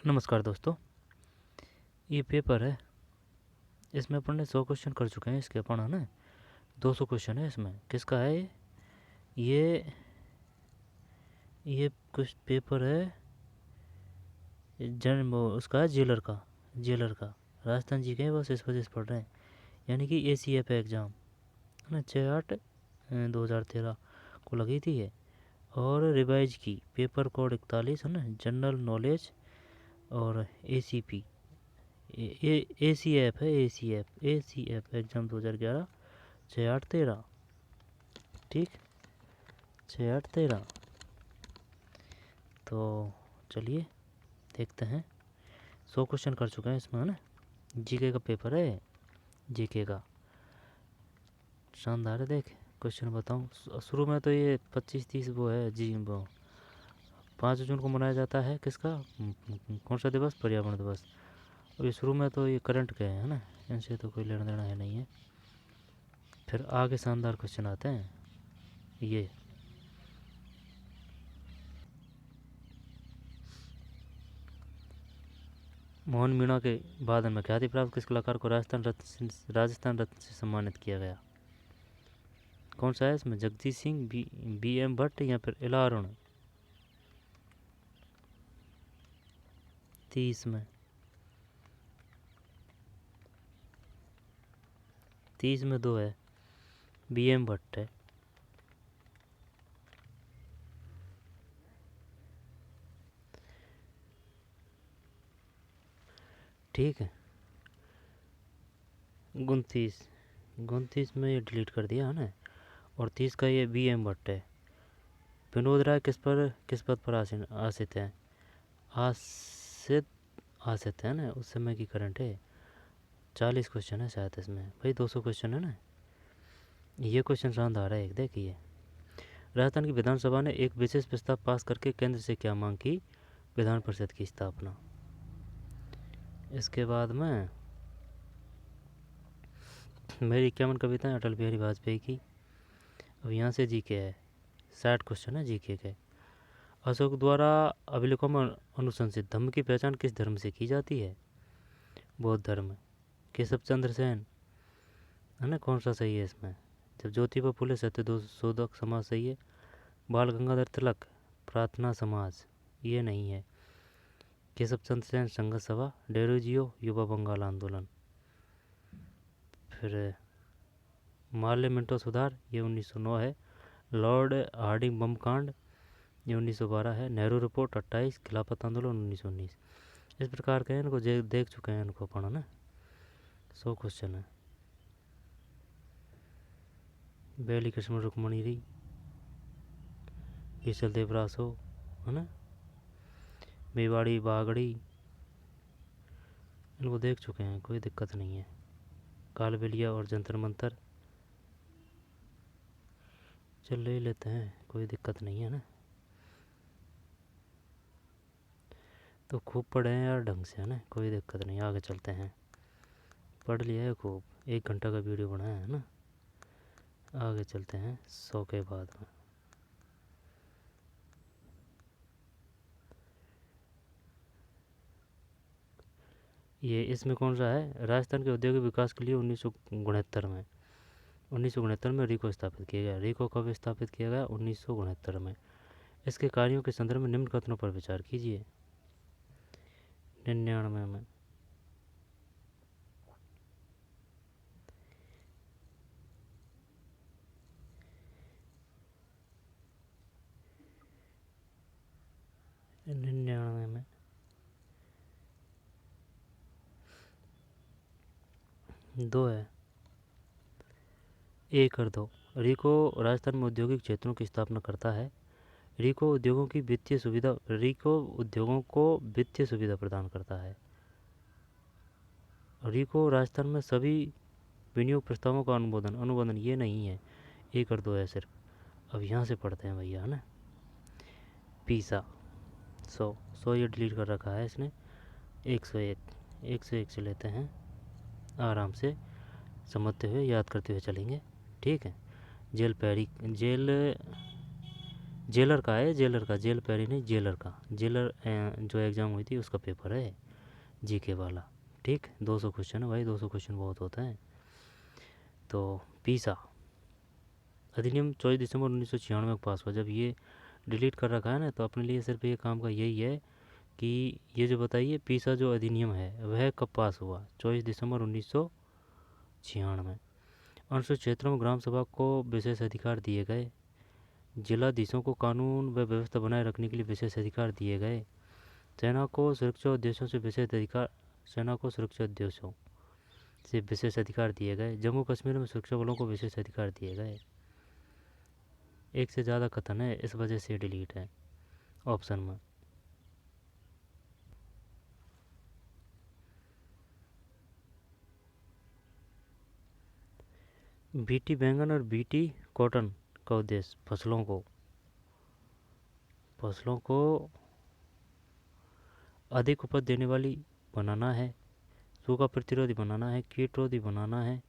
नमस्कार दोस्तों, ये पेपर है। इसमें अपन ने 100 क्वेश्चन कर चुके हैं। इसके अपन है ना 200 क्वेश्चन है इसमें। किसका है ये ये कुछ पेपर है जन वो उसका है जेलर का राजस्थान जी के हैं, बस इस वजह से पढ़ रहे हैं। यानी कि ACF एग्ज़ाम है ना 6/8/2013 को लगी थी ये। और रिवाइज की पेपर कोड 41 है ना, जनरल नॉलेज और ACP ACF है। ACF exam 2011 6/8/13। ठीक, 6/8/13। तो चलिए देखते हैं। 100 क्वेश्चन कर चुके हैं इसमें है ना। जीके का पेपर है, जीके का शानदार है। देख क्वेश्चन बताऊं। शुरू में तो ये 25-30 वो है जी। वो 5 जून को मनाया जाता है किसका कौन सा दिवस? पर्यावरण दिवस। अभी शुरू में तो ये करंट के हैं ना, इनसे तो कोई लेना देना है नहीं है। फिर आगे शानदार क्वेश्चन आते हैं। ये मोहन मीणा के वादन में ख्याति प्राप्त किस कलाकार को राजस्थान रत्न से सम्मानित किया गया? कौन सा है इसमें? जगजीत सिंह, BM भट्ट या फिर इला अरुण? 30 में 2 है, BM भट्ट है। ठीक है, 29 में ये डिलीट कर दिया है ना। और 30 का ये BM भट्ट है। विनोद राय किस पद पर आसित हैं? आसित आसित है ना, उस समय की करंट है। 40 क्वेश्चन है शायद इसमें भाई, 200 क्वेश्चन है ना। ये क्वेश्चन शानदार है। एक देखिए, राजस्थान की विधानसभा ने एक विशेष प्रस्ताव पास करके केंद्र से क्या मांग की? विधान परिषद की स्थापना। इसके बाद में मेरी 51 कविताएं अटल बिहारी वाजपेयी की। अब यहाँ से जीके है, 60 क्वेश्चन है जीके के। अशोक द्वारा अभिलेखों में अनुशंसित धम्म की पहचान किस धर्म से की जाती है? बौद्ध धर्म। केशव चंद्र सेन है ना, कौन सा सही है इसमें? जब ज्योतिबा फुले सत्यशोधक समाज सही है। बाल गंगाधर तिलक प्रार्थना समाज ये नहीं है। केशव चंद्र सेन संघर्ष सभा। डेरोजियो युवा बंगाल आंदोलन। फिर माल्य मिंटो सुधार ये 1909 है। लॉर्ड हार्डिंग बम कांड ये 1912 है। नेहरू रिपोर्ट 28। खिलाफत आंदोलन 1919। इस प्रकार के इनको देख चुके हैं, इनको पढ़ा ना। 100 क्वेश्चन है। बेली कृष्ण रुक्मणी री, विशल देवरासो है ना, मेवाड़ी बागड़ी, इनको देख चुके हैं, कोई दिक्कत नहीं है। कालबेलिया और जंतर मंतर चल ले लेते हैं, कोई दिक्कत नहीं है ना। तो खूब पढ़े हैं यार ढंग से है ना, कोई दिक्कत नहीं। आगे चलते हैं। पढ़ लिया है खूब, 1 घंटा का वीडियो बनाया है ना। आगे चलते हैं 100 के बाद में। ये इसमें कौन सा है? राजस्थान के औद्योगिक विकास के लिए 1969 में रिको स्थापित किया गया। रिको कब स्थापित किया गया? 1969 में। इसके कार्यों के संदर्भ में निम्न कथनों पर विचार कीजिए। 99 में। में 2 है, 1 और 2। रिको राजस्थान में औद्योगिक क्षेत्रों की स्थापना करता है। रिको उद्योगों को वित्तीय सुविधा प्रदान करता है। रिको राजस्थान में सभी विनियोग प्रस्तावों का अनुमोदन ये नहीं है। 1 और 2 है सिर्फ। अब यहाँ से पढ़ते हैं भैया है ना। पीसा 100 ये डिलीट कर रखा है इसने। 101 से लेते हैं, आराम से समझते हुए याद करते हुए चलेंगे। ठीक है। जेलर का है, जेलर का, जेल पैरी नहीं, जेलर का, जेलर जो एग्ज़ाम हुई थी उसका पेपर है जीके वाला। ठीक, 200 क्वेश्चन है भाई, 200 क्वेश्चन बहुत होता है। तो पीसा अधिनियम 24 दिसंबर 1996 में पास हुआ। जब ये डिलीट कर रखा है ना, तो अपने लिए सिर्फ ये काम का यही है कि ये जो बताइए पीसा जो अधिनियम है वह कब पास हुआ? 24 दिसंबर 1996। अनुसूचित क्षेत्रों में ग्राम सभा को विशेष अधिकार दिए गए। जिलाधीशों को कानून व व्यवस्था बनाए रखने के लिए विशेष अधिकार दिए गए। सेना को सुरक्षा उद्देश्यों से विशेष अधिकार, सेना को सुरक्षा उद्देश्यों से विशेष अधिकार दिए गए। जम्मू कश्मीर में सुरक्षा बलों को विशेष अधिकार दिए गए। एक से ज़्यादा कथन है, इस वजह से डिलीट है ऑप्शन में। बीटी बैंगन और बीटी कॉटन का उद्देश्य फसलों को अधिक उपज देने वाली बनाना है, सूखा प्रतिरोधी बनाना है, कीटरोधी बनाना है।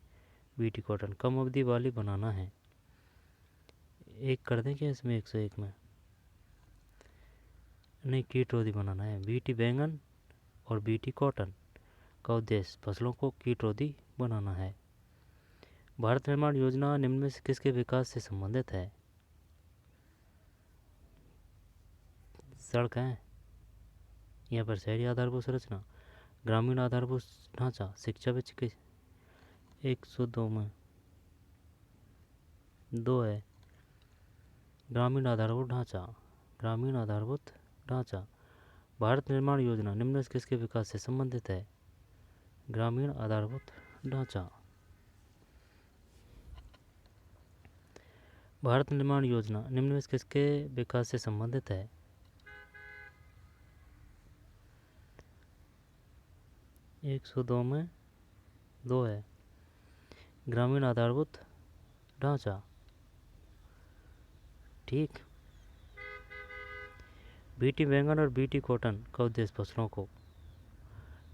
बीटी कॉटन कम अवधि वाली बनाना है। एक कर दें क्या इसमें, 101 में? नहीं, कीटरोधी बनाना है। बीटी बैंगन और बीटी कॉटन का उद्देश्य फसलों को कीटरोधी बनाना है। भारत निर्माण योजना निम्न में से किसके विकास से संबंधित है? सड़क है यहाँ पर, शहरी आधारभूत संरचना, ग्रामीण आधारभूत ढांचा, शिक्षा व चिकित्सा। 102 में 2 है, ग्रामीण आधारभूत ढांचा, ग्रामीण आधारभूत ढांचा। भारत निर्माण योजना निम्न में से किसके विकास से संबंधित है? ग्रामीण आधारभूत ढांचा। भारत निर्माण योजना निम्न में से किसके विकास से संबंधित है? 102 में 2 है, ग्रामीण आधारभूत ढांचा। ठीक, बीटी बैंगन और बीटी कॉटन का उद्देश्य फसलों को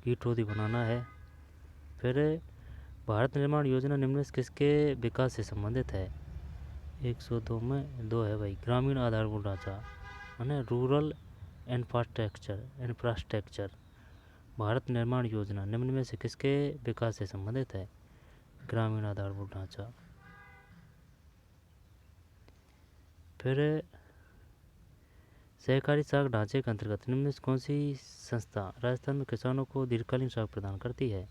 कीटरोधी बनाना है। फिर भारत निर्माण योजना निम्न में से किसके विकास से संबंधित है? 102 में 2 है भाई, ग्रामीण आधारभूत ढांचा है ना, रूरल इंफ्रास्ट्रक्चर। भारत निर्माण योजना निम्न में से किसके विकास से संबंधित है? ग्रामीण आधारभूत ढांचा। फिर सहकारी साख ढांचे के अंतर्गत निम्न में से कौन सी संस्था राजस्थान में किसानों को दीर्घकालीन साख प्रदान करती है?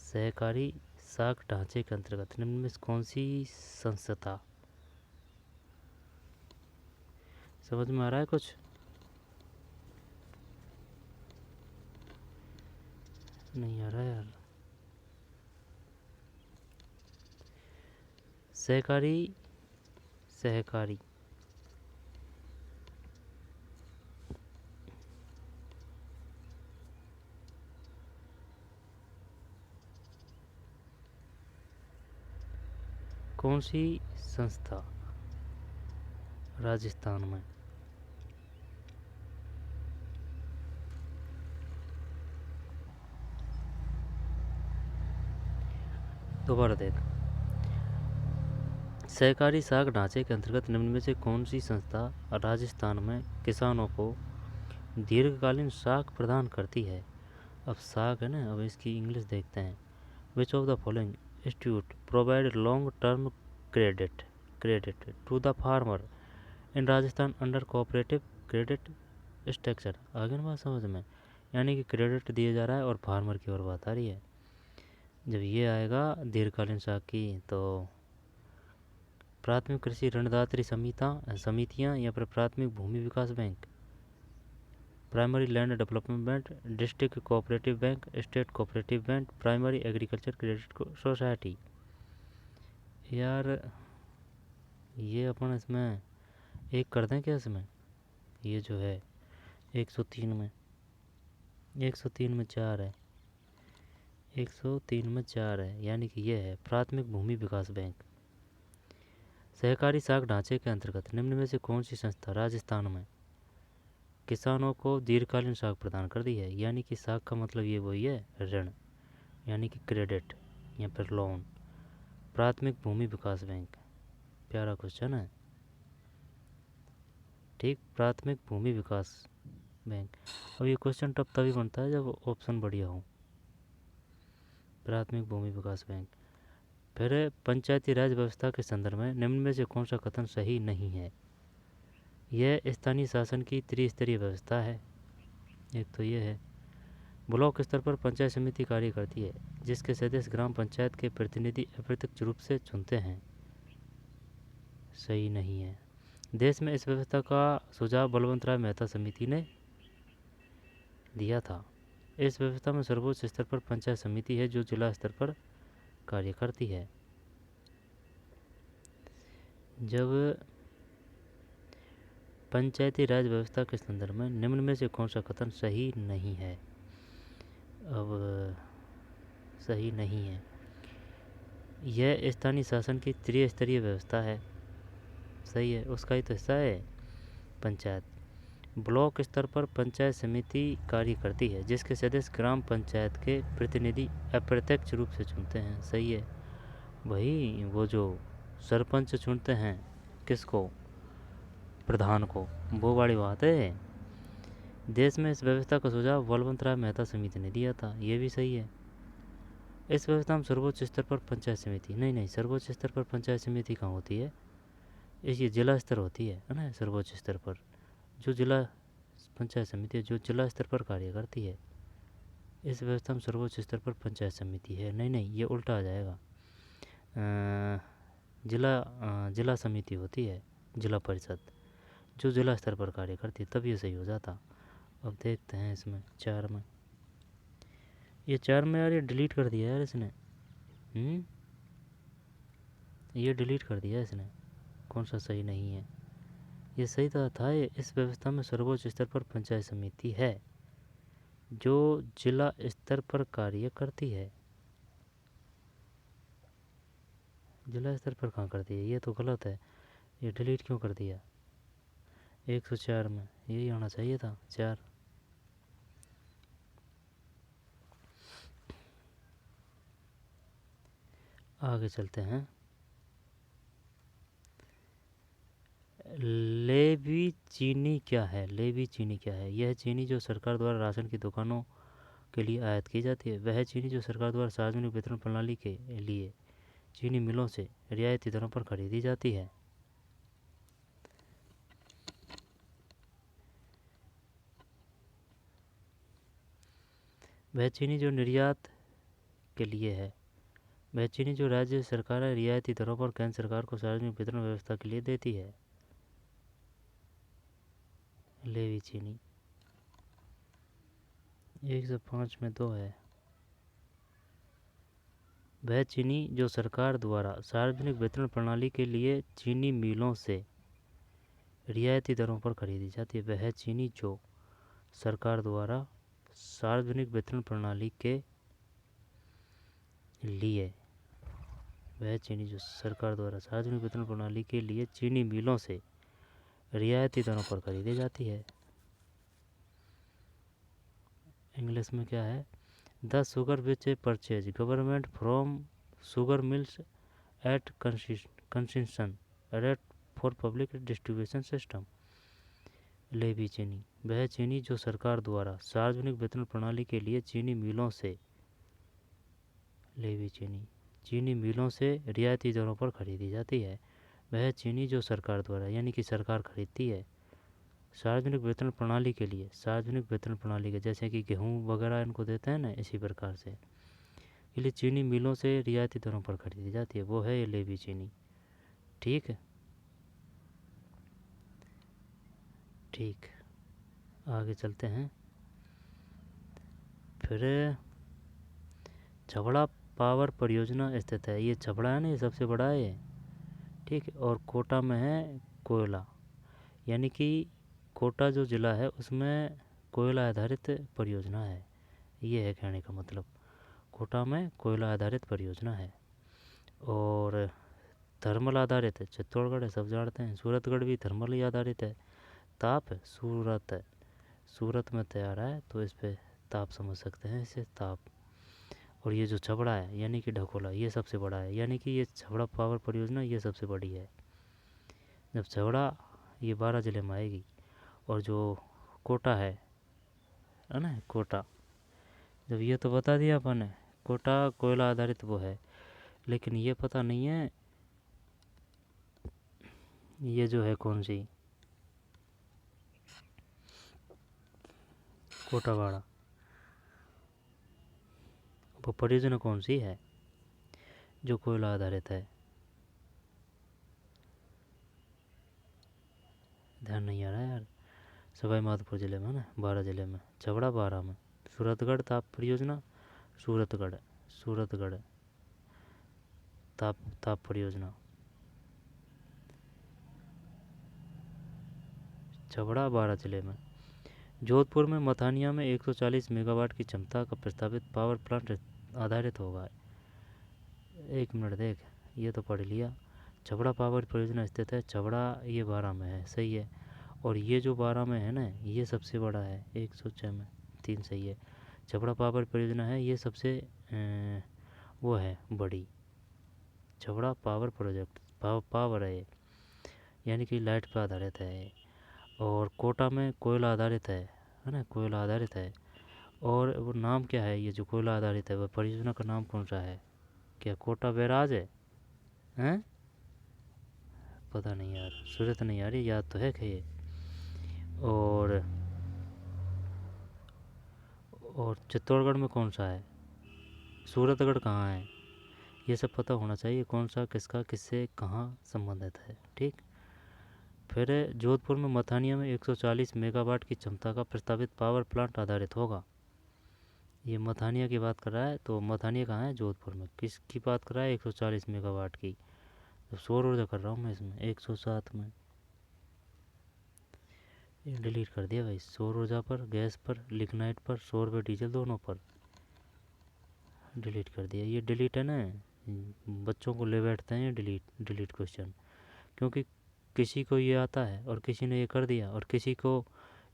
सहकारी साख ढांचे के अंतर्गत निम्न में से कौन सी संस्था? समझ में आ रहा है कुछ? नहीं आ रहा है यार। सहकारी कौन सी संस्था राजस्थान में? दोबारा देख, सहकारी साख ढांचे के अंतर्गत निम्न में से कौन सी संस्था राजस्थान में किसानों को दीर्घकालीन साख प्रदान करती है? अब साख है ना, अब इसकी इंग्लिश देखते हैं। Which of the following institute provide long term credit to the farmer in Rajasthan under cooperative credit structure? आगे ना बात समझ में, यानी कि क्रेडिट दिया जा रहा है और फार्मर की ओर बात आ रही है। जब ये आएगा दीर्घकालीन साख की, तो प्राथमिक कृषि ऋणदात्री समितियाँ या फिर प्राथमिक भूमि विकास bank, primary land development bank, district cooperative bank, state cooperative bank, primary agriculture credit society. यार ये अपन इसमें एक कर दें क्या इसमें? ये जो है 103 में 4 है, 103 में 4 है, यानी कि ये है प्राथमिक भूमि विकास बैंक। सहकारी साख ढांचे के अंतर्गत निम्न में से कौन सी संस्था राजस्थान में किसानों को दीर्घकालीन साख प्रदान कर दी है? यानी कि साख का मतलब ये वही है ऋण, यानी कि क्रेडिट या फिर लोन। प्राथमिक भूमि विकास बैंक। प्यारा क्वेश्चन है। ठीक, प्राथमिक भूमि विकास बैंक। अब ये क्वेश्चन टफ तभी बनता है जब ऑप्शन बढ़िया हो। प्राथमिक भूमि विकास बैंक। फिर पंचायती राज व्यवस्था के संदर्भ में निम्न में से कौन सा कथन सही नहीं है? यह स्थानीय शासन की त्रिस्तरीय व्यवस्था है। एक तो ये है। ब्लॉक स्तर पर पंचायत समिति कार्य करती है, जिसके सदस्य ग्राम पंचायत के प्रतिनिधि अप्रत्यक्ष रूप से चुनते हैं। सही नहीं है। देश में इस व्यवस्था का सुझाव बलवंत राय मेहता समिति ने दिया था। इस व्यवस्था में सर्वोच्च स्तर पर पंचायत समिति है, जो जिला स्तर पर कार्य करती है। जब पंचायती राज व्यवस्था के संदर्भ में निम्न में से कौन सा कथन सही नहीं है? अब सही नहीं है। यह स्थानीय शासन की त्रिस्तरीय व्यवस्था है। सही है, उसका ही तो हिस्सा है पंचायत। ब्लॉक स्तर पर पंचायत समिति कार्य करती है, जिसके सदस्य ग्राम पंचायत के प्रतिनिधि अप्रत्यक्ष रूप से चुनते हैं। सही है भाई, वो जो सरपंच चुनते हैं किसको? प्रधान को, वो वाली बात है। देश में इस व्यवस्था का सुझाव बलवंत राय मेहता समिति ने दिया था। ये भी सही है। इस व्यवस्था में सर्वोच्च स्तर पर पंचायत समिति, नहीं, सर्वोच्च स्तर पर पंचायत समिति कहाँ होती है? ये जिला स्तर होती है ना। सर्वोच्च स्तर पर जो जिला पंचायत समिति है, जो जिला स्तर पर कार्य करती है। इस व्यवस्था में सर्वोच्च स्तर पर पंचायत समिति है। नहीं, ये उल्टा आ जाएगा। जिला समिति होती है, जिला परिषद, जो जिला स्तर पर कार्य करती है, तब ये सही हो जाता। अब देखते हैं इसमें 4 में। ये 4 में यार, ये डिलीट कर दिया यार इसने। ये डिलीट कर दिया इसने। कौन सा सही नहीं है? ये सही था ये। इस व्यवस्था में सर्वोच्च स्तर पर पंचायत समिति है, जो जिला स्तर पर कार्य करती है। जिला स्तर पर कहाँ करती है? ये तो गलत है। ये डिलीट क्यों कर दिया? 104 में यही आना चाहिए था, 4। आगे चलते हैं। लेवी चीनी क्या है? लेवी चीनी क्या है? यह चीनी जो सरकार द्वारा राशन की दुकानों के लिए आयात की जाती है। वह चीनी जो सरकार द्वारा सार्वजनिक वितरण प्रणाली के लिए चीनी मिलों से रियायती दरों पर खरीदी जाती है। वह चीनी जो निर्यात के लिए है। वह चीनी जो राज्य सरकारें रियायती दरों पर केंद्र सरकार को सार्वजनिक वितरण व्यवस्था के लिए देती है। लेवी चीनी 105 में 2 है। वह चीनी जो सरकार द्वारा सार्वजनिक वितरण प्रणाली के लिए चीनी मिलों से रियायती दरों पर खरीदी जाती है। वह चीनी जो सरकार द्वारा सार्वजनिक वितरण प्रणाली के लिए, वह चीनी जो सरकार द्वारा सार्वजनिक वितरण प्रणाली के लिए चीनी मिलों से रियायती दरों पर खरीदी जाती है। इंग्लिश में क्या है? The sugar which a purchase government from sugar mills at concession rate for public distribution system. Levy चीनी वह चीनी जो सरकार द्वारा सार्वजनिक वितरण प्रणाली के लिए चीनी मिलों से, लेवी चीनी मिलों से रियायती दरों पर खरीदी जाती है। वह चीनी जो सरकार द्वारा, यानी कि सरकार खरीदती है सार्वजनिक वितरण प्रणाली के लिए, सार्वजनिक वितरण प्रणाली के, जैसे कि गेहूँ वगैरह इनको देते हैं ना, इसी प्रकार से के लिए चीनी मिलों से रियायती दरों पर खरीदी जाती है, वो है ये लेवी चीनी। ठीक है, ठीक, आगे चलते हैं। फिर छबड़ा पावर परियोजना स्थित है। ये छबड़ा है ना, ये सबसे बड़ा है ये। ठीक है, और कोटा में है कोयला, यानी कि कोटा जो ज़िला है उसमें कोयला आधारित परियोजना है। ये है कहने का मतलब, कोटा में कोयला आधारित परियोजना है। और थर्मल आधारित है चित्तौड़गढ़ है, सब जानते हैं। सूरतगढ़ भी थर्मल ही आधारित है। ताप है सूरत है, सूरत में तैयार है, तो इस पर ताप समझ सकते हैं, इसे ताप। और ये जो छबड़ा है यानी कि ढकोला, ये सबसे बड़ा है, यानी कि ये छबड़ा पावर परियोजना ये सबसे बड़ी है। जब छबड़ा ये 12 ज़िले में आएगी। और जो कोटा है ना, कोटा, जब ये तो बता दिया अपन ने, कोटा कोयला आधारित वो है, लेकिन ये पता नहीं है ये जो है कौन सी, कोटावाड़ा, वो परियोजना कौन सी है जो कोयला आधारित है। ध्यान नहीं आ रहा है यार। सवाई माधोपुर ज़िले में ना, 12 ज़िले में, छबड़ा 12 में। सूरतगढ़ ताप परियोजना, सूरतगढ़, सूरतगढ़ ताप ताप परियोजना, छबड़ा 12 ज़िले में। जोधपुर में मथानिया में 140 मेगावाट की क्षमता का प्रस्तावित पावर प्लांट आधारित होगा। 1 मिनट देख, ये तो पढ़ लिया। छबड़ा पावर परियोजना स्थित है, छबड़ा ये 12 में है, सही है। और ये जो 12 में है ना, ये सबसे बड़ा है, 106 में, 3 सही है। छबड़ा पावर परियोजना है, ये सबसे वो है बड़ी, छबड़ा पावर प्रोजेक्ट, पावर है ये, यानी कि लाइट पर आधारित है ये। और कोटा में कोयला आधारित है ना, कोयला आधारित है। और वो नाम क्या है, ये जो कोयला आधारित है, वह परियोजना का नाम कौन सा है? क्या कोटा बैराज है? हैं? पता नहीं यार, सूरत नहीं आ रही, याद तो है कि ये। और चित्तौड़गढ़ में कौन सा है? सूरतगढ़ कहाँ है? ये सब पता होना चाहिए, कौन सा किसका किससे कहाँ संबंधित है, ठीक। फिर जोधपुर में मथानिया में 140 मेगावाट की क्षमता का प्रस्तावित पावर प्लांट आधारित होगा। ये मथानिया की बात कर रहा है, तो मथानिया कहाँ है? जोधपुर में। किसकी बात कर रहा है? 140 मेगावाट की। तो सौर ऊर्जा कर रहा हूँ मैं इसमें, 107 में। ये डिलीट कर दिया भाई, सौर ऊर्जा पर, गैस पर, लिग्नाइट पर, सौर व डीजल दोनों पर डिलीट कर दिया। ये डिलीट है ना, बच्चों को ले बैठते हैं डिलीट क्वेश्चन, क्योंकि किसी को ये आता है और किसी ने ये कर दिया, और किसी को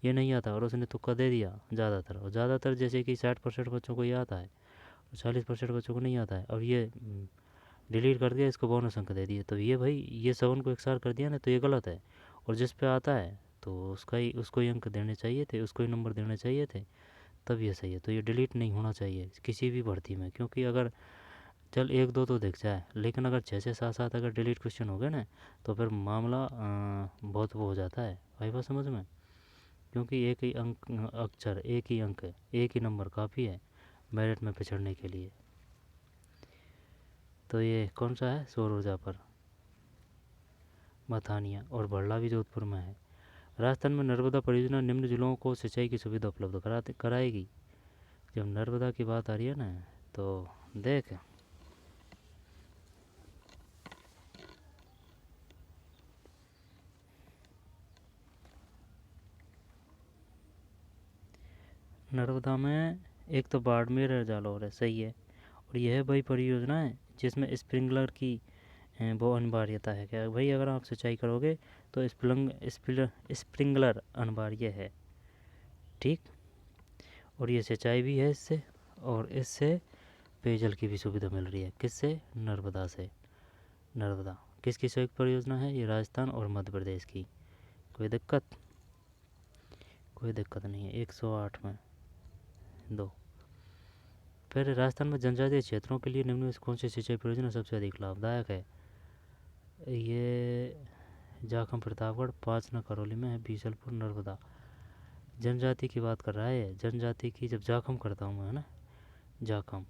ये नहीं आता और उसने तुक्का दे दिया ज़्यादातर। और ज़्यादातर जैसे कि 60% बच्चों को ये आता है और 40% बच्चों को नहीं आता है, और ये डिलीट कर दिया, इसको बोनस अंक दे दिए। तो ये भाई, ये 7 को एक सार कर दिया ना, तो ये गलत है। और जिस पे आता है तो उसको ही अंक देने चाहिए थे, उसको ही नंबर देने चाहिए थे, तब ये सही है। तो ये डिलीट नहीं होना चाहिए किसी भी भर्ती में, क्योंकि अगर चल 1-2 तो दिख जाए, लेकिन अगर 6-6 7-7 अगर डिलीट क्वेश्चन हो गए ना, तो फिर मामला बहुत वो हो जाता है भाई, बात समझ में। क्योंकि एक ही अंक, अक्षर, एक ही अंक है, एक ही नंबर काफ़ी है मेरिट में पिछड़ने के लिए। तो ये कौन सा है? सौर ऊर्जा पर मथानिया। और बड़ला भी जोधपुर में है। राजस्थान में नर्मदा परियोजना निम्न जिलों को सिंचाई की सुविधा उपलब्ध कराएगी। जब नर्मदा की बात आ रही है ना, तो देख, नर्मदा में एक तो बाड़मेर है, जालौर है, सही है। और यह भाई परियोजना है जिसमें स्प्रिंकलर की वो अनिवार्यता है। क्या भाई, अगर आप सिंचाई करोगे तो स्प्रिंकलर अनिवार्य है, ठीक। और ये सिंचाई भी है इससे, और इससे पेयजल की भी सुविधा मिल रही है। किससे? नर्मदा से। नर्मदा किसकी संयुक्त परियोजना है? ये राजस्थान और मध्य प्रदेश की। कोई दिक्कत? कोई दिक्कत नहीं है। 108 में 2। फिर राजस्थान में जनजातीय क्षेत्रों के लिए निम्न में कौन सी सिंचाई परियोजना सबसे अधिक लाभदायक है? ये जाखम प्रतापगढ़, 5 न करौली में है, बीसलपुर, नर्मदा। जनजाति की बात कर रहा है, जनजाति की जब जाखम करता हूँ मैं, है ना, जाखम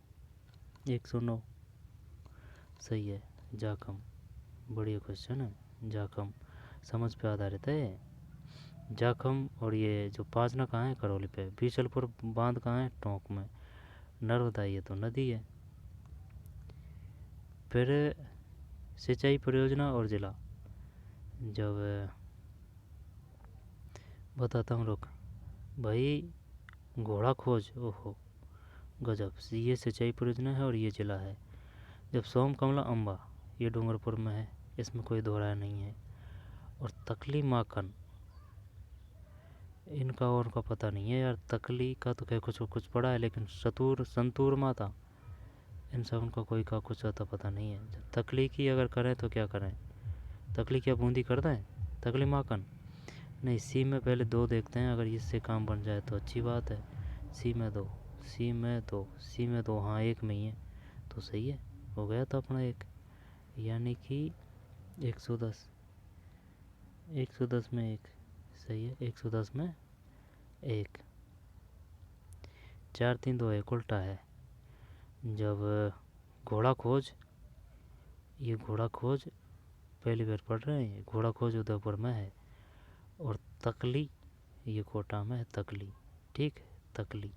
109 सही है। जाखम बढ़िया क्वेश्चन है। जाखम समझ पे आधारित है जाखम। और ये जो 5 न कहाँ है? करौली पे। बीसलपुर बांध कहाँ है? टोंक में। नर्मदा ये तो नदी है। फिर सिंचाई परियोजना और जिला, जब बताता हूँ, रुक भाई। घोड़ा खोज, ओहो गजब, ये सिंचाई परियोजना है और ये जिला है। जब सोम कमला अम्बा, ये डूंगरपुर में है, इसमें कोई दोहराया नहीं है। और तकली माखन, इनका और का पता नहीं है यार। तकली का तो क्या कुछ पड़ा है, लेकिन संतूर माता, इन सब उनका कोई का कुछ आता पता नहीं है। जब तकली की अगर करें तो क्या करें? तकली क्या बूंदी कर दें? तकली माकन नहीं, सी में पहले 2 देखते हैं, अगर इससे काम बन जाए तो अच्छी बात है। सी में 2, सी में 2, सी में 2, हाँ 1 में ही है तो सही है, हो गया था अपना 1, यानी कि 110, 110 में 1 सही है, 110 में 1। 4 3 2 1 उल्टा है। जब घोड़ा खोज, ये घोड़ा खोज पहली बार पढ़ रहे हैं, घोड़ा खोज उदयपुर में है, और तकली ये कोटा में है, तकली, ठीक है, तकली,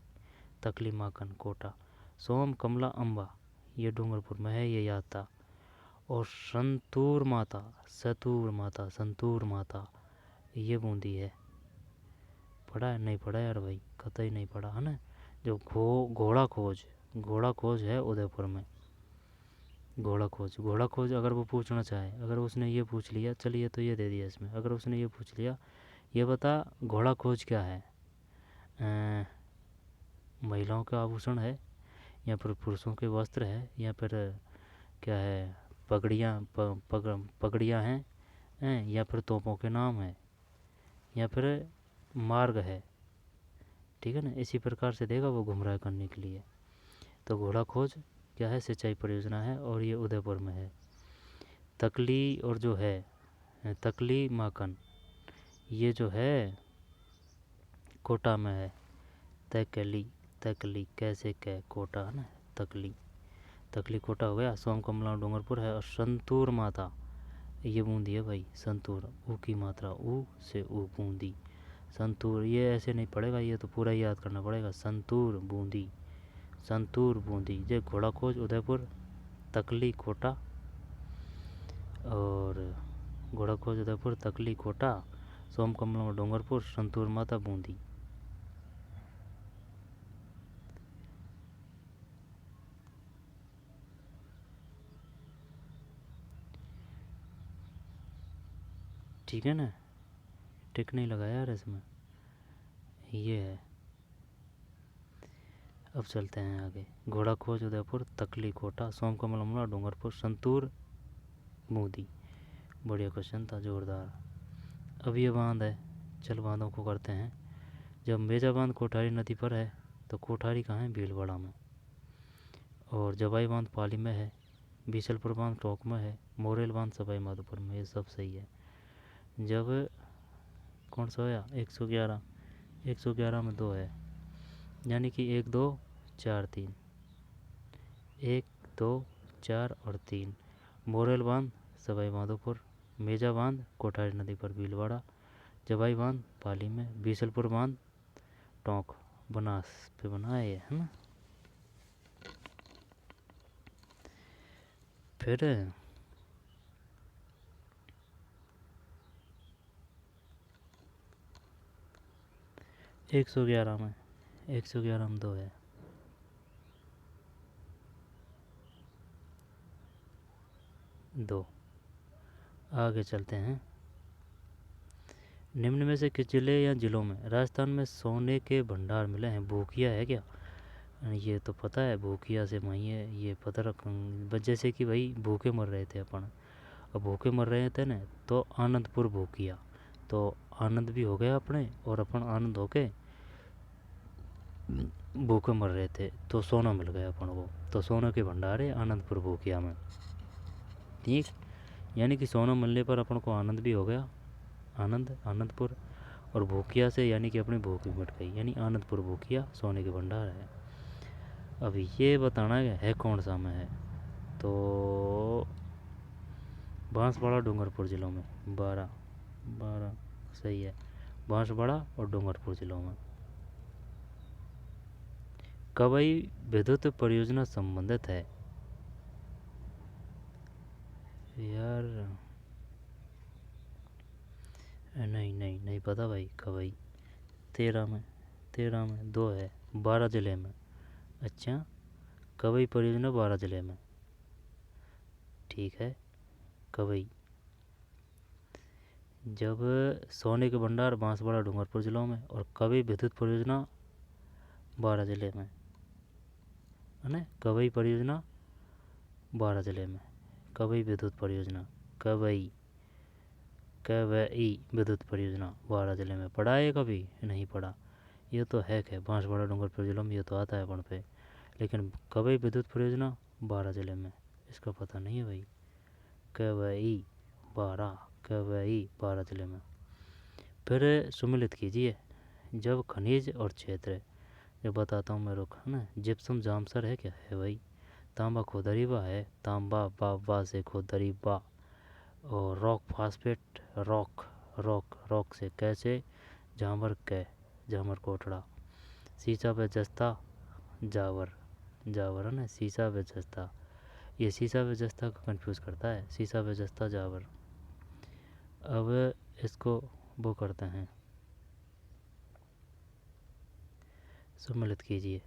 तकली माकन कोटा। सोम कमला अम्बा ये डूंगरपुर में है, ये याद था। और संतूर माता, सतूर माता, संतूर माता ये बूंदी है। पढ़ा है? नहीं पढ़ा यार भाई, कतई नहीं पढ़ा है ना। जो घोड़ा खोज, घोड़ा खोज है उदयपुर में, घोड़ा खोज, घोड़ा खोज अगर वो पूछना चाहे, अगर उसने ये पूछ लिया, चलिए तो ये दे दिया इसमें, अगर उसने ये पूछ लिया, ये बता घोड़ा खोज क्या है, महिलाओं का आभूषण है, या फिर पुरुषों के वस्त्र है, या फिर क्या है, पगड़ियाँ हैं, या फिर तोपों के नाम है, या फिर मार्ग है, ठीक है ना, इसी प्रकार से देगा वो गुमराह करने के लिए। तो घोड़ा खोज क्या है, सिंचाई परियोजना है, और ये उदयपुर में है। तकली और जो है तकली माकन ये जो है कोटा में है। तकली, तकली कैसे कै कोटा है ना, तकली, तकली कोटा हो गया। सोम कमला डूंगरपुर है। और संतूर माता ये बूंदी है भाई, संतूर, ऊ की मात्रा ऊ से ऊ, बूंदी, संतूर, ये ऐसे नहीं पड़ेगा, ये तो पूरा याद करना पड़ेगा। संतूर बूंदी, संतूर बूंदी। जय घोड़ा खोज उदयपुर, तकली कोटा, और घोड़ा खोज उदयपुर, तकली कोटा, सोम कमला डूंगरपुर, संतूर माता बूंदी। ठीक है ना, टिक नहीं लगाया यार इसमें, ये है। अब चलते हैं आगे। घोड़ा खोज उदयपुर, तकली कोटा, सोम कमला डूंगरपुर, संतूर बूंदी। बढ़िया क्वेश्चन था, जोरदार। अब ये बांध है, चल बांधों को करते हैं। जब मेजा बांध कोठारी नदी पर है, तो कोठारी कहाँ है, भीलवाड़ा में। और जबाई बांध पाली में है, बीसलपुर बांध टोंक में है, मोरेल बांध सवाई माधोपुर में, ये सब सही है। जब कौन सा होया, 111, 111 में 2 है, यानी कि 1 2 4 3, 1 2 4 और 3। मोरेल बांध सवाई माधोपुर, मेजा बांध कोठारी नदी पर भीलवाड़ा, जबाई बांध पाली में, बीसलपुर बांध टोंक बनास पे बना है ना। फिर 111 में, 111 में 2 है। दो। आगे चलते हैं। निम्न में से किस जिले या जिलों में राजस्थान में सोने के भंडार मिले हैं। भूकिया है क्या, ये तो पता है, भूकिया से वही है, ये पता रख, जैसे कि भाई भूखे मर रहे थे अपन, अब भूखे मर रहे थे ना, तो आनंदपुर भूकिया, तो आनंद भी हो गया अपने, और अपन आनंद होके भूखे मर रहे थे, तो सोना मिल गया अपन को, तो सोना के भंडार है आनंदपुर भूकिया में, ठीक। यानी कि सोना मिलने पर अपन को आनंद भी हो गया, आनंद, आनंदपुर, और भूकिया से यानी कि अपनी भूख भी मिट गई, यानी आनंदपुर भूकिया सोने के भंडार है। अब ये बताना है कौन सा में है, तो बांसवाड़ा डूंगरपुर ज़िलों में, 12 12 सही है, बांसवाड़ा और डूंगरपुर ज़िलों में। कवई विद्युत परियोजना संबंधित है यार, नहीं नहीं नहीं पता भाई। कवई 13 में 2 है, 12 ज़िले में। अच्छा, कवई परियोजना 12 ज़िले में, ठीक है। कवई, जब सोने के भंडार बांसवाड़ा डूंगरपुर ज़िलों में, और कवई विद्युत परियोजना 12 ज़िले में, है ना। कवई परियोजना 12 ज़िले में, कवई विद्युत परियोजना, कवई, क व ई विद्युत परियोजना बारा जिले में पढ़ा है कभी? नहीं पढ़ा। ये तो है बांसवाड़ा डूंगरपुर जिलों में ये तो आता है पढ़ पे, लेकिन कभी विद्युत परियोजना बारा जिले में इसका पता नहीं है भाई। क व ई बारा, क व ई बारा जिले में। फिर सुमिलित कीजिए। जब खनिज और क्षेत्र, जब बताता हूँ मैं रुक है ना। जिप्सम जामसर है क्या? है भाई। तांबा खोदरीबा है, तांबा बा से खोदरीबा। और रॉक फास्फेट, रॉक से कैसे, जामर कोटड़ा। सीसा व जस्ता, जावर है ना, सीसा व जस्ता। ये सीसा व जस्ता को कंफ्यूज करता है, सीसा व जस्ता जावर। अब इसको वो करते हैं, सम्मिलित कीजिए।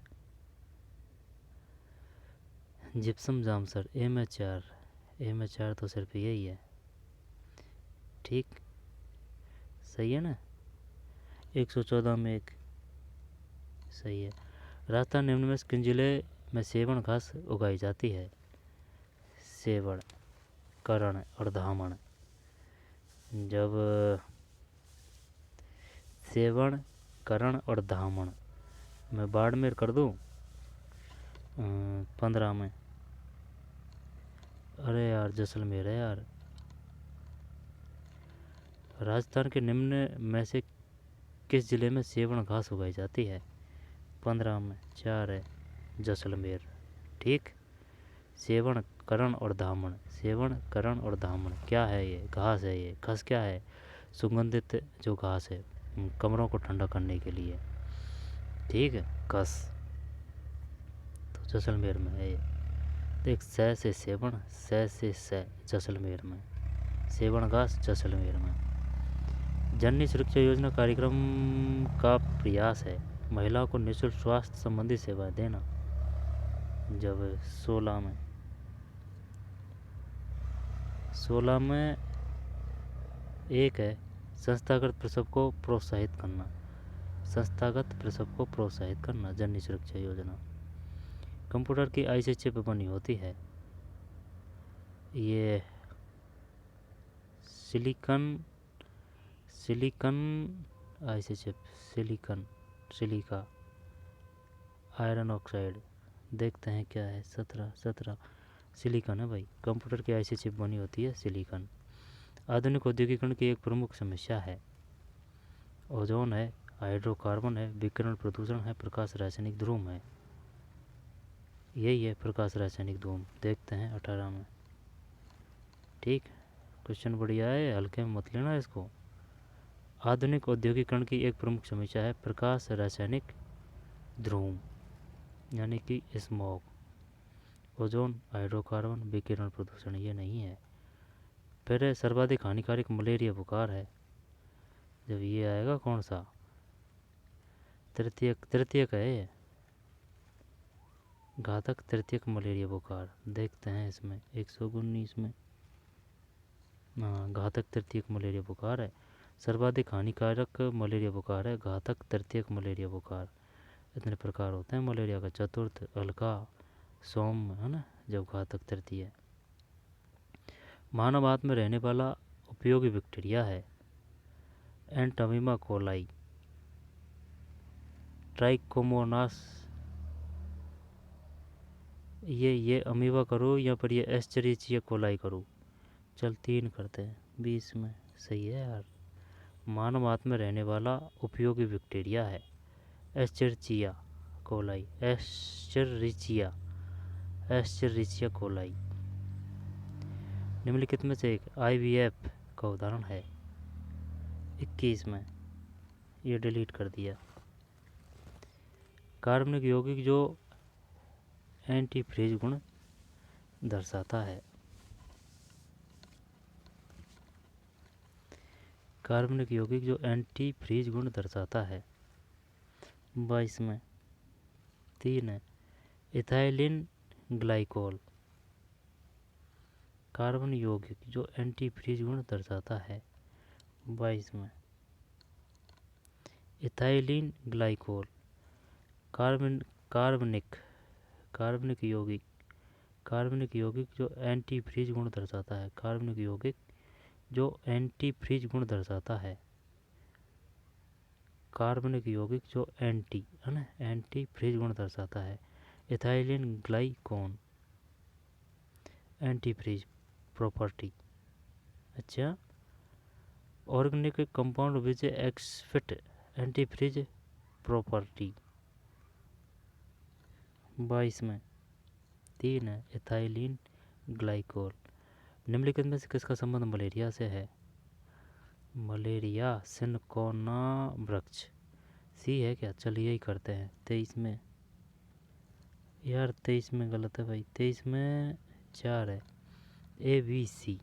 जिप्सम जामसर MHR तो सिर्फ यही है, ठीक सही है ना। 114 में एक सही है। राजस्थान निम्न में किन जिले में सेवण घास उगाई जाती है? सेवण, करण और धामण। जब सेवण, करण और धामण मैं बाड़मेर कर दूँ 15 में। अरे यार जैसलमेर है यार। राजस्थान के निम्न में से किस जिले में सेवण घास उगाई जाती है? 15 में 4 है जैसलमेर, ठीक। सेवण, करण और धामण, सेवण, करण और धामण क्या है? ये घास है। ये घास क्या है? सुगंधित जो घास है कमरों को ठंडा करने के लिए, ठीक है, घास। तो जैसलमेर में है ये। देख, से सेवण, से जैसलमेर में, सेवण घास जैसलमेर में। जननी सुरक्षा योजना कार्यक्रम का प्रयास है महिलाओं को निःशुल्क स्वास्थ्य संबंधी सेवाएं देना। जब 16 में एक है संस्थागत प्रसव को प्रोत्साहित करना, संस्थागत प्रसव को प्रोत्साहित करना, जननी सुरक्षा योजना। कंप्यूटर की IC चिप बनी होती है, ये silicon IC chip, silica, iron oxide. देखते हैं क्या है। 17 सिलिकॉन है भाई। कंप्यूटर की IC चिप बनी होती है सिलिकॉन। आधुनिक औद्योगिकरण की एक प्रमुख समस्या है ओजोन है, हाइड्रोकार्बन है, विकिरण प्रदूषण है, प्रकाश रासायनिक धूम है। यही है प्रकाश रासायनिक धूम। देखते हैं 18 में, ठीक। क्वेश्चन बढ़िया है, हल्के में मत लेना इसको। आधुनिक औद्योगिकरण की एक प्रमुख समस्या है प्रकाश रासायनिक धूम, यानी कि स्मॉग। ओजोन, हाइड्रोकार्बन, विकिरण प्रदूषण ये नहीं है। फिर सर्वाधिक हानिकारक मलेरिया बुखार है। जब ये आएगा कौन सा? तृतीयक है ये, घातक तृतीयक मलेरिया बुखार। देखते हैं इसमें 119 में, हाँ, घातक तृतीयक मलेरिया बुखार है। सर्वाधिक हानिकारक मलेरिया बुखार है घातक तृतीयक मलेरिया बुखार। इतने प्रकार होते हैं मलेरिया का, चतुर्थ, हल्का, सौम्य, है ना, जब घातक तृतीय। मानव आंत में रहने वाला उपयोगी बैक्टीरिया है एंटामिमा कोलाई, ट्राइकोमोनास। ये अमीबा करो या पर ये एस्चरिचिया कोलाई करो। चल 3 करते हैं 20 में, सही है यार। मानव आंत में रहने वाला उपयोगी बैक्टीरिया है एस्चरिचिया कोलाई, एस्चरिचिया कोलाई। निम्नलिखित में से एक IVF का उदाहरण है 21 में, ये डिलीट कर दिया। कार्बनिक यौगिक जो एंटीफ्रीज गुण दर्शाता है, कार्बनिक यौगिक जो एंटीफ्रीज गुण दर्शाता है। 22 में 3 है इथाइलिन ग्लाइकोल, कार्बन यौगिक जो एंटीफ्रीज गुण दर्शाता है। 22 में इथाइलिन ग्लाइकोल, कार्बनिक यौगिक जो एंटीफ्रीज गुण दर्शाता है। कार्बनिक यौगिक जो एंटी फ्रीज गुण दर्शाता है। कार्बनिक यौगिक जो एंटी है ना, एंटी फ्रीज गुण दर्शाता है। Ethylene glycol, anti freeze property. अच्छा, organic compound which exhibit anti freeze property. 22 में 3 है इथाइलिन ग्लाइकोल। निम्नलिखित में से किसका संबंध मलेरिया से है? मलेरिया सिनकोना वृक्ष। सी है क्या? चलिए यही करते हैं। 23 में, यार 23 में गलत है भाई, 23 में 4 है ABC,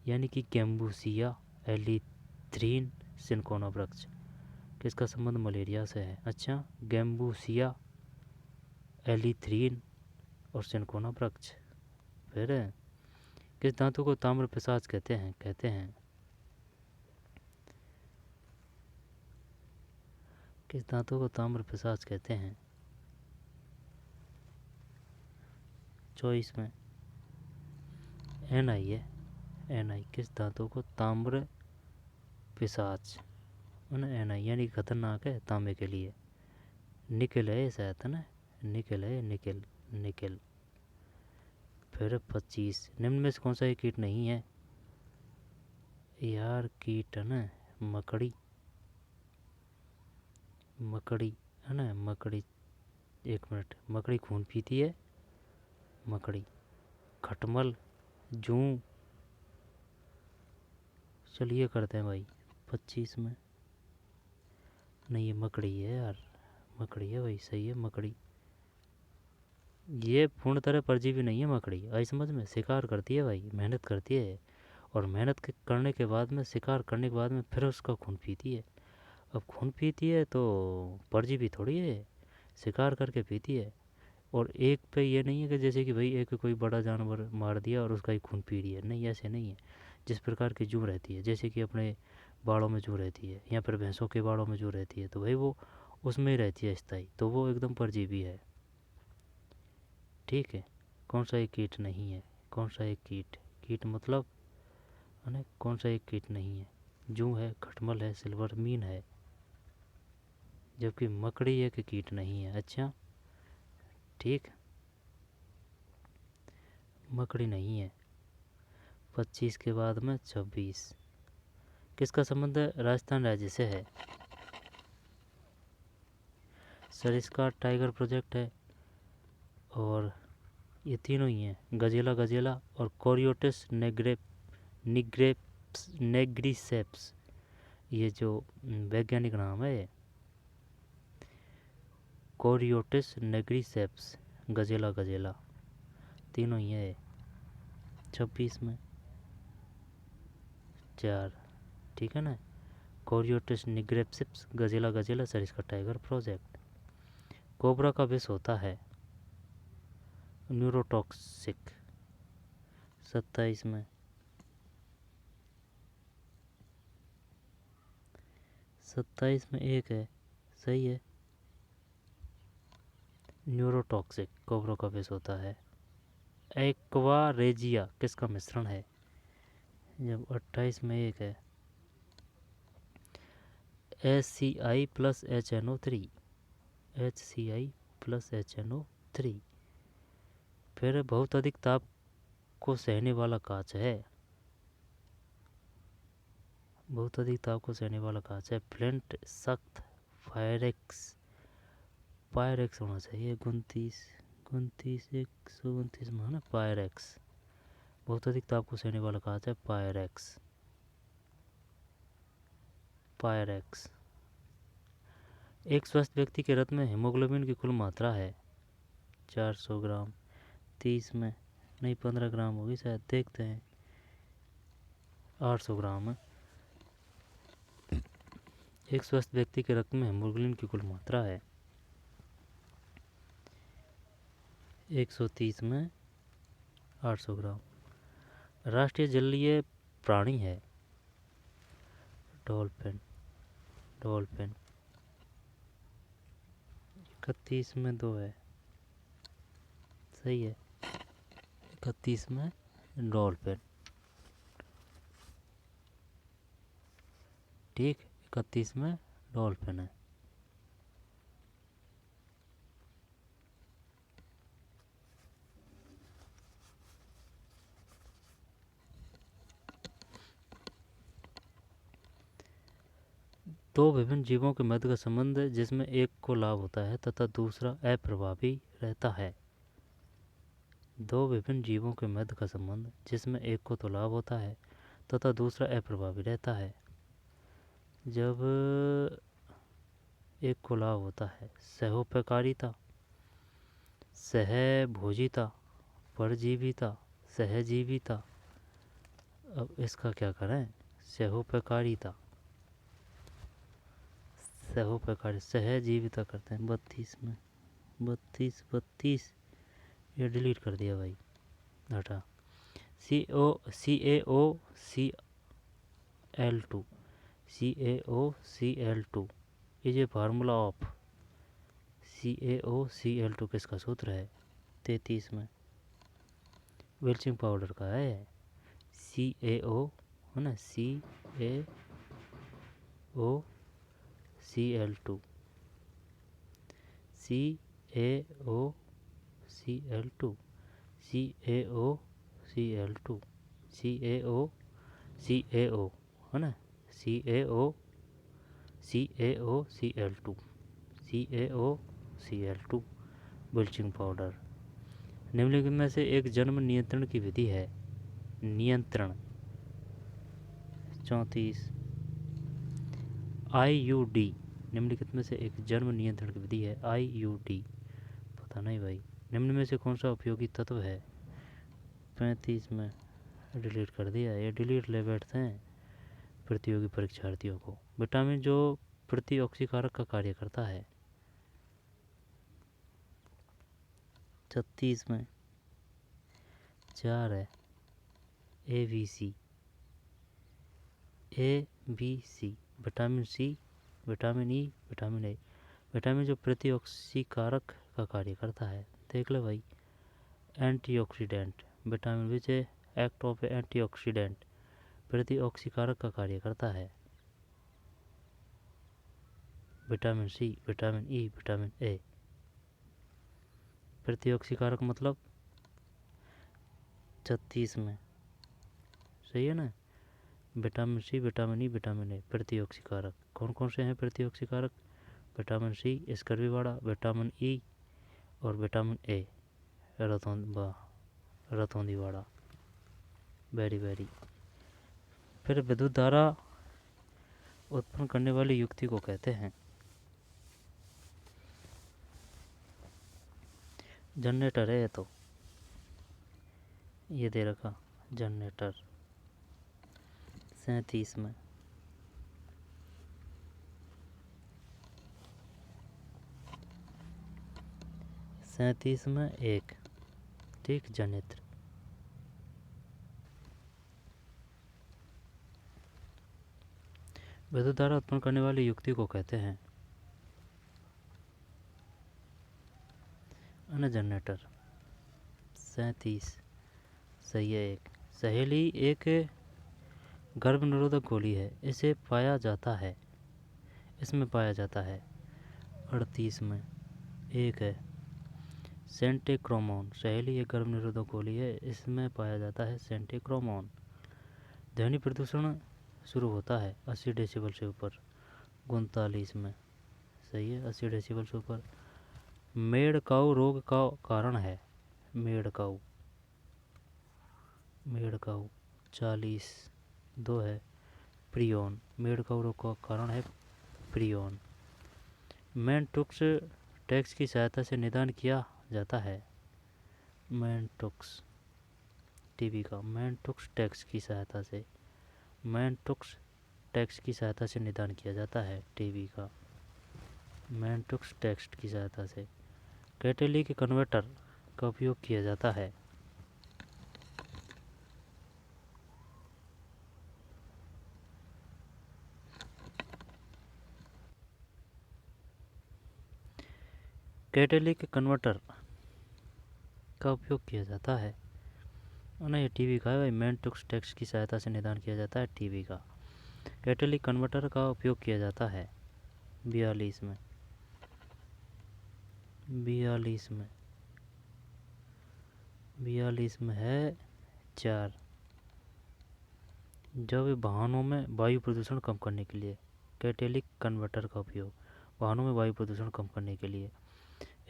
यानी कि गैम्बूसिया एलिथ्रीन सिनकोना वृक्ष। किसका संबंध मलेरिया से है? अच्छा, गैम्बूसिया एलिथ्रीन और सिनकोना वृक्ष। फिर किस धातु को ताम्र पिशाच कहते हैं? किस धातु को ताम्र पिशाच कहते हैं? 24 में Na है, Na। किस धातु को ताम्र पिशाच Na, यानी खतरनाक है तांबे के लिए। निकल है शायद, है ना, निकल है, निकल। फिर 25, निम्न में से कौन सा ये कीट नहीं है? यार कीट है ना, मकड़ी है ना, मकड़ी। 1 मिनट, मकड़ी खून पीती है, मकड़ी। खटमल, जूं। चलिए करते हैं भाई 25 में। नहीं, ये मकड़ी है यार, मकड़ी है भाई, सही है मकड़ी। ये पूर्ण तरह परजीवी नहीं है मकड़ी, आई समझ में। शिकार करती है भाई, मेहनत करती है, और मेहनत करने के बाद में, शिकार करने के बाद में फिर उसका खून पीती है। अब खून पीती है तो परजीवी थोड़ी है, शिकार करके पीती है। और एक पे ये नहीं है कि जैसे कि भाई एक कोई बड़ा जानवर मार दिया और उसका ही खून पी रही है, नहीं, ऐसे नहीं है। जिस प्रकार की जूं रहती है, जैसे कि अपने बाड़ों में जूं रहती है या फिर भैंसों के बाड़ों में जूं रहती है, तो भाई वो उसमें ही रहती है स्थायी, तो वो एकदम परजीवी है। ठीक है, कौन सा एक कीट नहीं है? कौन सा एक कीट मतलब है ना, कौन सा एक कीट नहीं है? जूं है, खटमल है, सिल्वर मीन है, जबकि मकड़ी एक कीट नहीं है। अच्छा, ठीक, मकड़ी नहीं है। 25 के बाद में 26, किसका संबंध राजस्थान राज्य से है? सरिस्का टाइगर प्रोजेक्ट है, और ये तीनों ही हैं, गजेला और कोरियोटिस नेग्रिसेप्स। ये जो वैज्ञानिक नाम है, ये कोरियोटिस नेग्रिसेप्स, गजेला, तीनों ही है। 26 में 4, ठीक है ना। कोरियोटिस निग्रेप्सिप्स, Gazella Sariska tiger project. Cobra का विष होता है न्यूरोटॉक्सिक। 27 में 27 में 1 है, सही है। न्यूरोटॉक्सिक कोबरा का विष होता है। एक्वारेजिया किसका मिश्रण है? जब 28 में 1 है, HCI plus HNO3, HCI plus HNO3। फिर बहुत अधिक ताप को सहने वाला कांच है, बहुत अधिक ताप को सहने वाला कांच है। फ्लिंट, सख्त, पायरेक्स होना चाहिए। 29 129 में है ना, पायरेक्स। बहुत अधिक ताप को सहने वाला कांच है, पायरेक्स। एक स्वस्थ व्यक्ति के रक्त में हीमोग्लोबिन की कुल मात्रा है 400 ग्राम। 30 में नहीं, 15 ग्राम होगी शायद, देखते हैं। 800 ग्राम है। एक स्वस्थ व्यक्ति के रक्त में हीमोग्लोबिन की कुल मात्रा है 130 में 800 ग्राम। राष्ट्रीय जलीय प्राणी है डॉल्फिन। 31 में 2 है, सही है। 31 में डॉल्फिन। ठीक। 31 में डॉल्फिन है। दो विभिन्न जीवों के मध्य का संबंध जिसमें एक को लाभ होता है तथा दूसरा अप्रभावी रहता है। दो विभिन्न जीवों के मध्य का संबंध जिसमें एक को तो लाभ होता है तथा दूसरा अप्रभावी रहता है। जब एक को लाभ होता है, सहोपकारिता, सहभोजिता, परजीविता, सहजीविता। अब इसका क्या करें? सहोपकारिता, सहोपकारी, सहजीविता करते हैं 32 में। 32 ये डिलीट कर दिया भाई, हटा। CaOCl2 CaOCl2 is a formula of CaOCl2 किसका सूत्र है? 33 में ब्लीचिंग पाउडर का है। CaO है ना, CaOCl2 CaOCl2 CaOCl2 CaO है ना, CaOCl2 ब्लीचिंग पाउडर। निम्नलिखित में से एक जन्म नियंत्रण की विधि है। नियंत्रण 34 IUD। निम्नलिखित में से एक जन्म नियंत्रण की विधि है IUD। पता नहीं भाई। निम्न में से कौन सा उपयोगी तत्व है? 35 में डिलीट कर दिया। ये डिलीट ले बैठते हैं प्रतियोगी परीक्षार्थियों को। विटामिन जो प्रतिऑक्सीकारक का कार्य करता है। 36 में 4 है ABC। Vitamin C, vitamin E, vitamin A. Vitamin जो प्रतिऑक्सीकारक का कार्य करता है, देख लो भाई। Antioxidant, vitamin which act of antioxidant, प्रतिऑक्सीकारक का कार्य करता है। Vitamin C, vitamin E, vitamin A. प्रतिऑक्सीकारक मतलब 36 में सही है ना। Vitamin C, vitamin E, vitamin A प्रतिऑक्सीकारक। कौन कौन से हैं प्रतिऑक्सीकारक? विटामिन सी स्कर्वी-वाड़ा, विटामिन ई और विटामिन ए रतौंधी-वाड़ा। वेरी। फिर विद्युत धारा उत्पन्न करने वाली युक्ति को कहते हैं। जनरेटर है तो ये दे रखा जनरेटर 37 में। 37 में एक ठीक जनित्र। विद्युत धारा उत्पन्न करने वाली युक्ति को कहते हैं जनरेटर। 37 सही है। एक सहेली एक गर्भ निरोधक गोली है। इसमें पाया जाता है 38 में एक है सेंटेक्रोमोन। सहेली एक गर्भ निरोधक गोली है। इसमें पाया जाता है सेंटेक्रोमोन। ध्वनि प्रदूषण शुरू होता है 80 डेसिबल से ऊपर 39 में सही है। 80 डेसिबल से ऊपर। मेड काऊ रोग का कारण है। मेड काऊ 40 2 है प्रियोन। मेड काऊ रोग का कारण है प्रियोन। मैनटुक्स टैक्स की सहायता से निदान किया जाता है। मैनटुक्स टीबी का मैनटुक्स टैक्स की सहायता से निदान किया जाता है टीबी का। मैनटुक्स टैक्स की सहायता से। कैटेलिक कन्वर्टर का उपयोग किया जाता है। कैटेलिक कन्वर्टर का उपयोग किया जाता है ना। ये टीबी का है भाई। मैनटुक्स टैक्स की सहायता से निदान किया जाता है टीबी का। कैटालिटिक कन्वर्टर का उपयोग किया जाता है? 42 में 42 में है 4। जब वाहनों में वायु प्रदूषण कम करने के लिए, कैटालिटिक कन्वर्टर का उपयोग वाहनों में वायु प्रदूषण कम करने के लिए।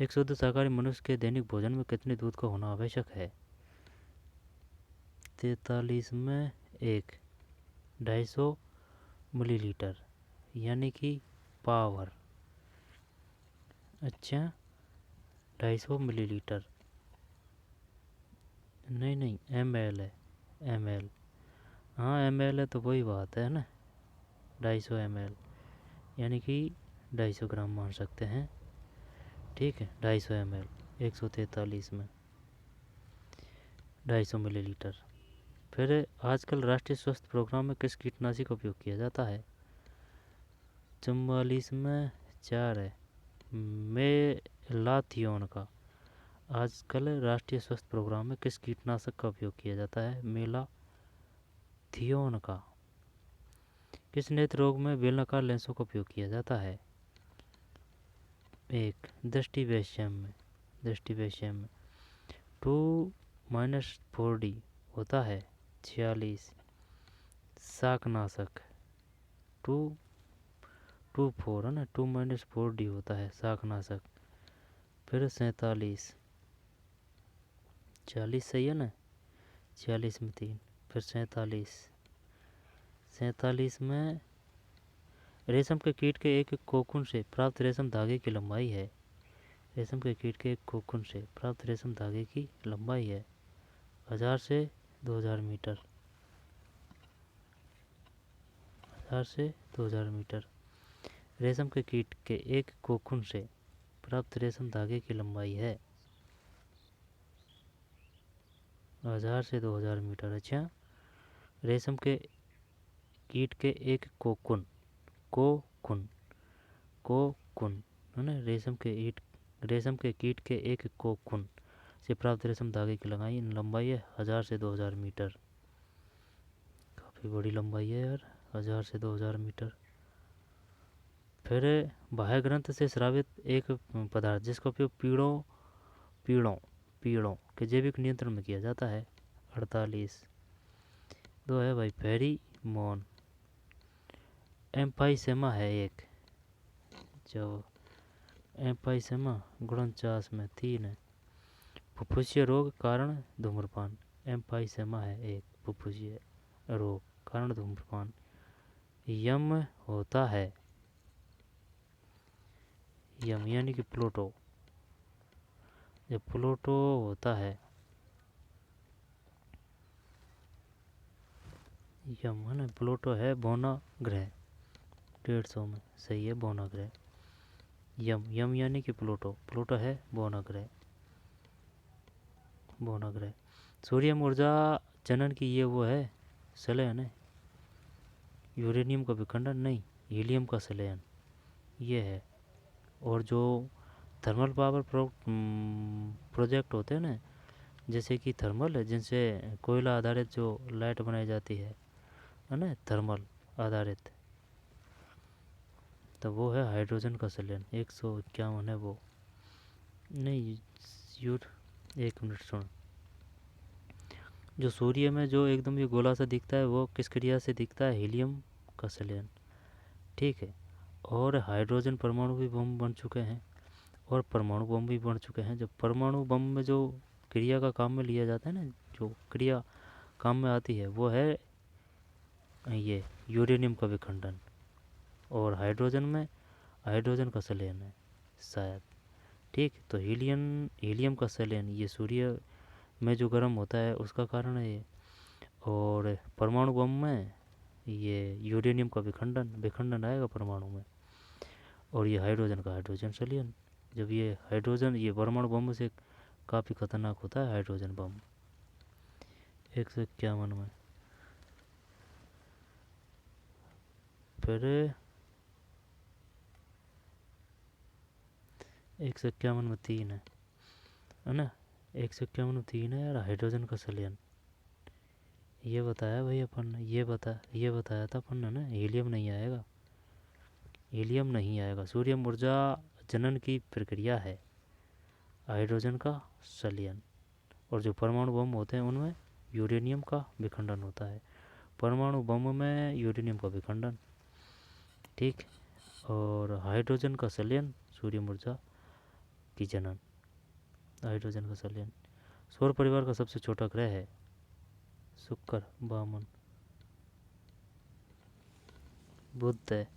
एक शुद्ध शाकाहारी मनुष्य के दैनिक भोजन में कितने दूध का होना आवश्यक है? 43 में 250 मिलीलीटर, यानी कि पावर। अच्छा, 250 मिलीलीटर नहीं ml है, ml। हाँ ml है तो वही बात है ना, 250 ml यानी कि 250 ग्राम मान सकते हैं। ठीक है, 250 ml 143 में 250 मिलीलीटर। फिर आजकल राष्ट्रीय स्वास्थ्य प्रोग्राम में किस कीटनाशी का उपयोग किया जाता है? 44 में 4 है, मेलाथियोन का। आजकल राष्ट्रीय स्वास्थ्य प्रोग्राम में किस कीटनाशक का उपयोग किया जाता है? मेलाथियोन का। किस नेत्र रोग में बेलनाकार लेंसों का उपयोग किया जाता है? दृष्टिवैषम्य में 2-4D होता है 46। शाकनाशक 2-4 है ना, 2-4D होता है शाकनाशक। फिर 47, 40 सही है ना, 46 में 3। फिर 47 में रेशम के कीट के एक कोकून से प्राप्त रेशम धागे की लंबाई है। रेशम के कीट के एक कोकून से प्राप्त रेशम धागे की लंबाई है 1000 से 2000 मीटर। 1000 से 2000 मीटर। रेशम के कीट के एक कोकून से प्राप्त रेशम धागे की लंबाई है 1000 से 2000 मीटर। अच्छा, रेशम के कीट के एक कोकून है ना, रेशम के कीट के एक कोकून से प्राप्त रेशम धागे की लंबाई है 1000 से 2000 मीटर। काफ़ी बड़ी लंबाई है यार, 1000 से 2000 मीटर। फिर बाह्य ग्रंथ से स्रावित एक पदार्थ जिसका उपयोग पीड़ों के जैविक नियंत्रण में किया जाता है। 48 दो है भाई, फेरीमोन। एम्फाइसेमा है एक, जो एम्फाइसेमा 49 में 3 है। फुफ्फुसीय रोग कारण धूम्रपान। एम्फाइसेमा है एक, फुफ्फुसीय रोग कारण धूम्रपान। यम होता है, यम यानी कि प्लूटो। जब प्लूटो होता है, यम है ना, प्लूटो है बौना ग्रह। 150 में सही है, बौना ग्रह। यम यानी कि प्लूटो है बौना ग्रह। सूर्यम ऊर्जा जनन की ये वो है संलयन है। यूरेनियम का विखंडन नहीं, हीलियम का संलयन ये है। और जो थर्मल पावर प्रोजेक्ट होते हैं ना, जैसे कि थर्मल है, जिनसे कोयला आधारित जो लाइट बनाई जाती है ना, थर्मल आधारित, तो वो है हाइड्रोजन का संलयन। 151 है वो। नहीं एक मिनट सुन। जो सूर्य में जो एकदम ये गोला सा दिखता है, वो किस क्रिया से दिखता है? हीलियम का संलयन। ठीक है। और हाइड्रोजन परमाणु भी बम बन चुके हैं और परमाणु बम भी बन चुके हैं। जब परमाणु बम में जो क्रिया का काम में लिया जाता है ना, जो क्रिया काम में आती है, वो है ये यूरेनियम का विखंडन। और हाइड्रोजन में हाइड्रोजन का संलयन है शायद। ठीक, तो हीलियम का संलयन ये सूर्य में जो गर्म होता है उसका कारण है ये। और परमाणु बम में ये यूरेनियम का विखंडन आएगा परमाणु में। और ये हाइड्रोजन संलयन। जब ये हाइड्रोजन ये परमाणु बम से काफ़ी खतरनाक होता है हाइड्रोजन बम। 151 में। फिर 151 में 3 है ना, 151 में 3 है यार, हाइड्रोजन का संलयन ये बताया भाई अपन ने, ये बताया था अपन ने ना, हीलियम नहीं आएगा, हीलियम नहीं आएगा। सूर्यम ऊर्जा जनन की प्रक्रिया है हाइड्रोजन का संलयन, और जो परमाणु बम होते हैं उनमें यूरेनियम का विखंडन होता है। परमाणु बम में यूरेनियम का विखंडन, ठीक। और हाइड्रोजन का संलयन सूर्यम ऊर्जा की जनन, हाइड्रोजन का संलयन। सौर परिवार का सबसे छोटा ग्रह है शुक्र, वामन, बुध है।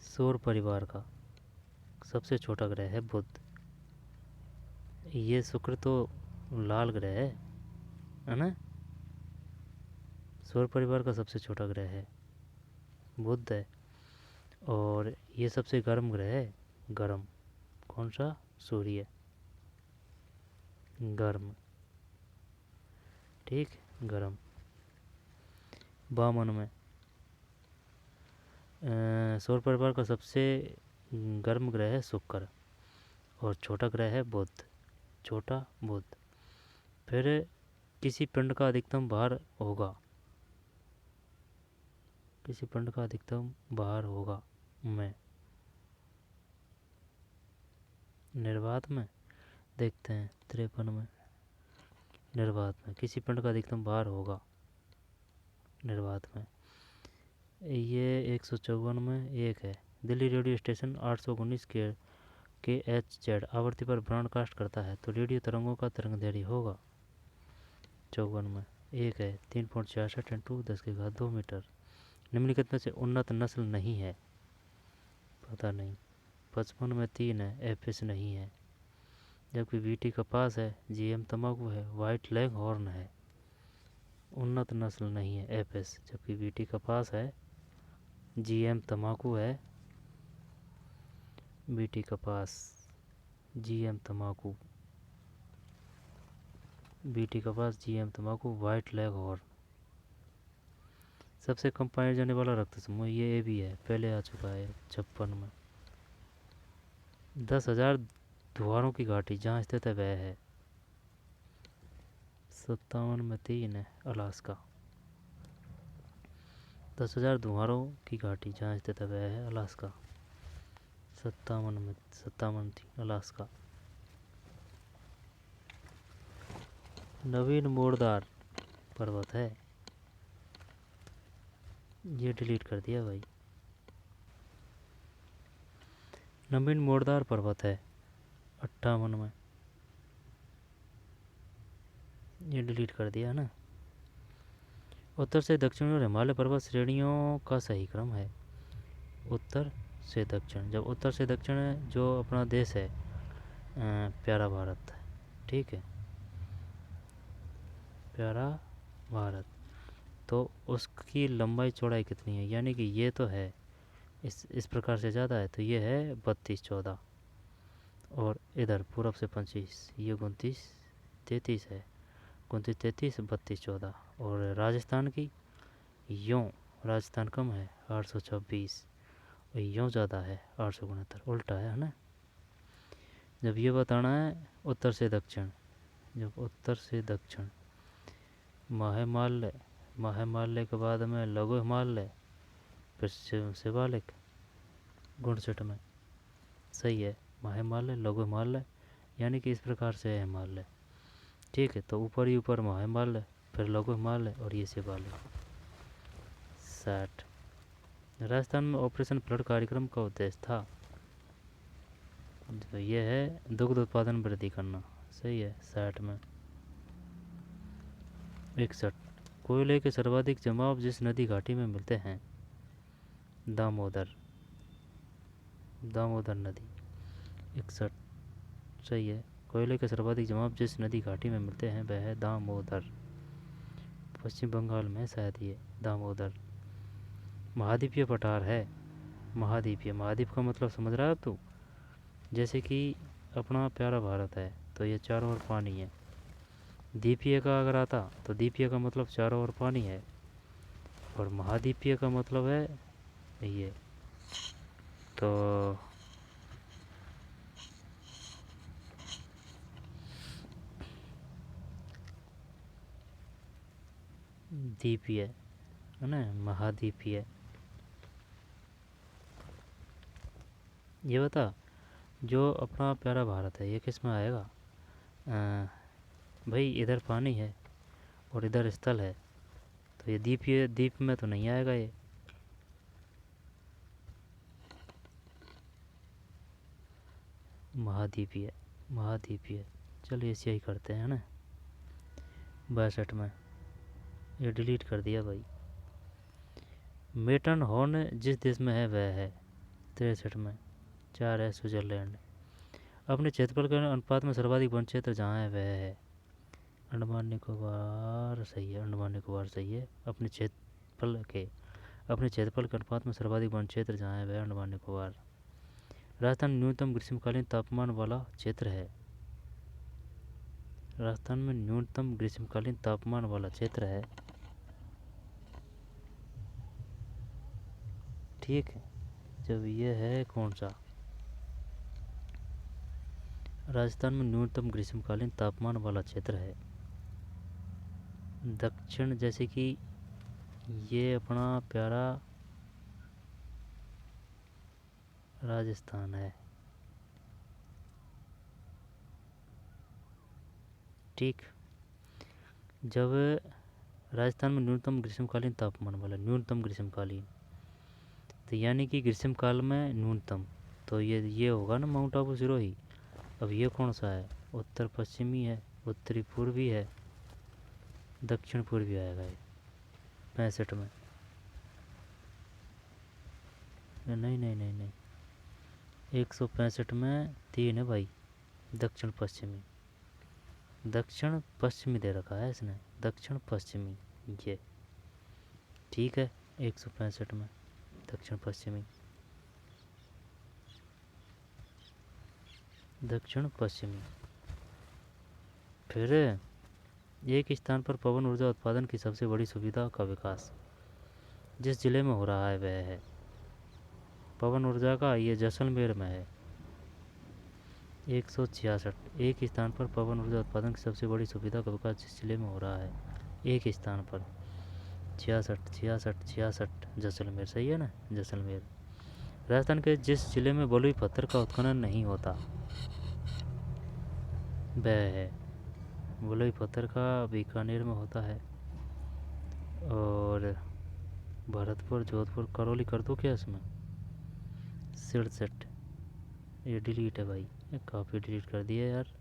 सौर परिवार का सबसे छोटा ग्रह है बुध। ये शुक्र तो लाल ग्रह है ना। सौर परिवार का सबसे छोटा ग्रह है बुध है। और ये सबसे गर्म ग्रह है, गर्म, कौन सा, सूर्य, गर्म, ठीक, गर्म। वामन में सौर परिवार का सबसे गर्म ग्रह है शुक्र, और छोटा ग्रह है बुध, छोटा बुध। फिर किसी पिंड का अधिकतम भार होगा, किसी पिंड का अधिकतम भार होगा में, निर्वात में, देखते हैं 53 में, निर्वात में किसी पिंड का अधिकतम भार होगा, निर्वात में। ये 154 में एक है। दिल्ली रेडियो स्टेशन 819 के एच जेड आवृत्ति पर ब्रॉडकास्ट करता है, तो रेडियो तरंगों का तरंगदैर्घ्य होगा 54 में एक है 3.66 इंटू 10⁻² मीटर। निम्नलिखित में से उन्नत नस्ल नहीं है, पता नहीं। 55 में 3 है, एफिस नहीं है, जबकि बीटी कपास है, जीएम तंबाकू है, वाइट लेग हॉर्न है। उन्नत नस्ल नहीं है एफिस, जबकि बीटी कपास है, जीएम तंबाकू है, बीटी कपास, जीएम तंबाकू, बीटी कपास, जीएम तंबाकू, वाइट लेग हॉर्न। सबसे कम पाए जाने वाला रक्त समूह ये ए भी है, पहले आ चुका है 56 में। 10,000 धुआरों की घाटी जहाँ स्थित है वह है, 57 में 3 है, अलास्का। 10,000 धुआरों की घाटी जहाँ स्थित है वह है अलास्का, 57 में 57 थी, अलास्का। नवीन मोड़दार पर्वत है, ये डिलीट कर दिया भाई। नवीन मोड़दार पर्वत है 58 में, ये डिलीट कर दिया ना। उत्तर से दक्षिण और हिमालय पर्वत श्रेणियों का सही क्रम है, उत्तर से दक्षिण। जब उत्तर से दक्षिण जो अपना देश है प्यारा भारत, ठीक है, प्यारा भारत, तो उसकी लंबाई चौड़ाई कितनी है, यानी कि ये तो है इस प्रकार से ज़्यादा है, तो ये है 32-14, और इधर पूरब से 25, ये 29-33 है, 29-33, 32-14। और राजस्थान की यूँ, राजस्थान कम है 826, और यूँ ज़्यादा है 869, उल्टा है ना। जब ये बताना है उत्तर से दक्षिण, जब उत्तर से दक्षिण, महाहिमालय के बाद में लघु हिमालय, फिर शिवालिक, 59 में सही है, महाहिमालय, लघु हिमालय, यानी कि इस प्रकार से है हिमालय, ठीक है। तो ऊपर ही ऊपर महाहिमालय, फिर लघु हिमालय, और ये शिवालिक। 60। राजस्थान में ऑपरेशन फ्लड कार्यक्रम का उद्देश्य था, तो ये है दुग्ध उत्पादन वृद्धि करना, सही है 60 में। 61। कोयले के सर्वाधिक जमाव जिस नदी घाटी में मिलते हैं, दामोदर, दामोदर नदी, 61 सही है। कोयले के सर्वाधिक जमाव जिस नदी घाटी में मिलते हैं वह है दामोदर, पश्चिम बंगाल में शायद ये दामोदर। महाद्वीपीय पठार है, महाद्वीपीय, महाद्वीप का मतलब समझ रहा है तू, जैसे कि अपना प्यारा भारत है तो ये चारों ओर पानी है। द्वीपीय का अगर आता तो द्वीपीय का मतलब चारों ओर पानी है, और महाद्वीपीय का मतलब है ये, तो द्वीपीय है ना, महाद्वीपीय। ये बता, जो अपना प्यारा भारत है ये किस में आएगा? भाई इधर पानी है और इधर स्थल है, तो ये द्वीपीय, द्वीप में तो नहीं आएगा ये। महाद्वीपीय, महाद्वीपीय। चलिए इसे ही करते हैं ना। 62 में ये डिलीट कर दिया भाई। मेटन हॉर्न जिस देश में है वह है। 63 में 4 है स्विट्जरलैंड। अपने क्षेत्रफल के अनुपात में सर्वाधिक वन क्षेत्र जहाँ है वह है। अंडमान निकोबार सही है, अंडमान निकोबार सही है। अपने क्षेत्रफल के अनुपात में सर्वाधिक वन क्षेत्र जहाँ है वह अंडमान निकोबार। राजस्थान न्यूनतम ग्रीष्मकालीन तापमान वाला क्षेत्र है। राजस्थान में न्यूनतम ग्रीष्मकालीन तापमान वाला क्षेत्र है। ठीक है, जब ये है कौन सा? राजस्थान में न्यूनतम ग्रीष्मकालीन तापमान वाला क्षेत्र है दक्षिण, जैसे कि ये अपना प्यारा राजस्थान है। ठीक, जब राजस्थान में न्यूनतम ग्रीष्मकालीन तापमान वाला, न्यूनतम ग्रीष्मकालीन, तो यानी कि ग्रीष्मकाल में न्यूनतम, तो ये होगा ना माउंट आबू सिरोही। अब ये कौन सा है? उत्तर पश्चिमी है, उत्तरी पूर्वी है, दक्षिण पूर्वी आएगा ये 65 में। नहीं नहीं नहीं नहीं, 165 में 3 है भाई, दक्षिण पश्चिमी। दक्षिण पश्चिमी दे रखा है इसने, दक्षिण पश्चिमी ये। ठीक है, 165 में दक्षिण पश्चिमी, दक्षिण पश्चिमी। फिर एक स्थान पर पवन ऊर्जा उत्पादन की सबसे बड़ी सुविधा का विकास जिस जिले में हो रहा है वह है। पवन ऊर्जा का ये जैसलमेर में है। 166, एक स्थान पर पवन ऊर्जा उत्पादन की सबसे बड़ी सुविधा का विकास जिस जिले में हो रहा है, एक स्थान पर। 66 66 66 जैसलमेर सही है ना, जैसलमेर। राजस्थान के जिस जिले में बलुई पत्थर का उत्खनन नहीं होता वह है। बलुई पत्थर का बीकानेर में होता है, और भरतपुर, जोधपुर, करौली कर दो क्या इसमें? 67, ये डिलीट है भाई, ये काफ़ी डिलीट कर दिया यार।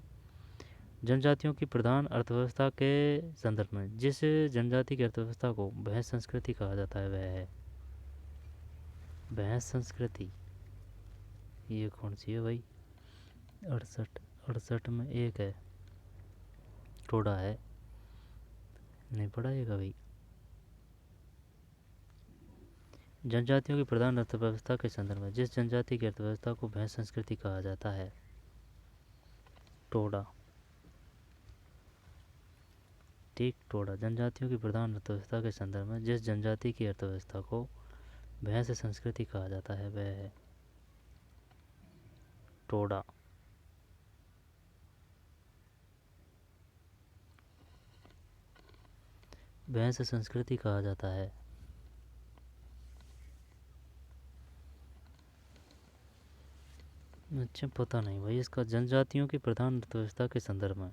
जनजातियों की प्रधान अर्थव्यवस्था के संदर्भ में जिस जनजाति की अर्थव्यवस्था को भैंस संस्कृति कहा जाता है वह है। भैंस संस्कृति ये कौन सी है भाई? 68 में एक है, टोडा है, नहीं पढ़ाएगा भाई। जनजातियों की प्रधान अर्थव्यवस्था के संदर्भ में जिस जनजाति की अर्थव्यवस्था को भैंस संस्कृति कहा जाता है, टोडा। ठीक, टोडा। जनजातियों की प्रधान अर्थव्यवस्था के संदर्भ में जिस जनजाति की अर्थव्यवस्था को भैंस संस्कृति कहा जाता है वह है टोडा। भैंस संस्कृति कहा जाता है। अच्छा, पता नहीं भाई इसका। जनजातियों की प्रधान अर्थव्यवस्था के संदर्भ में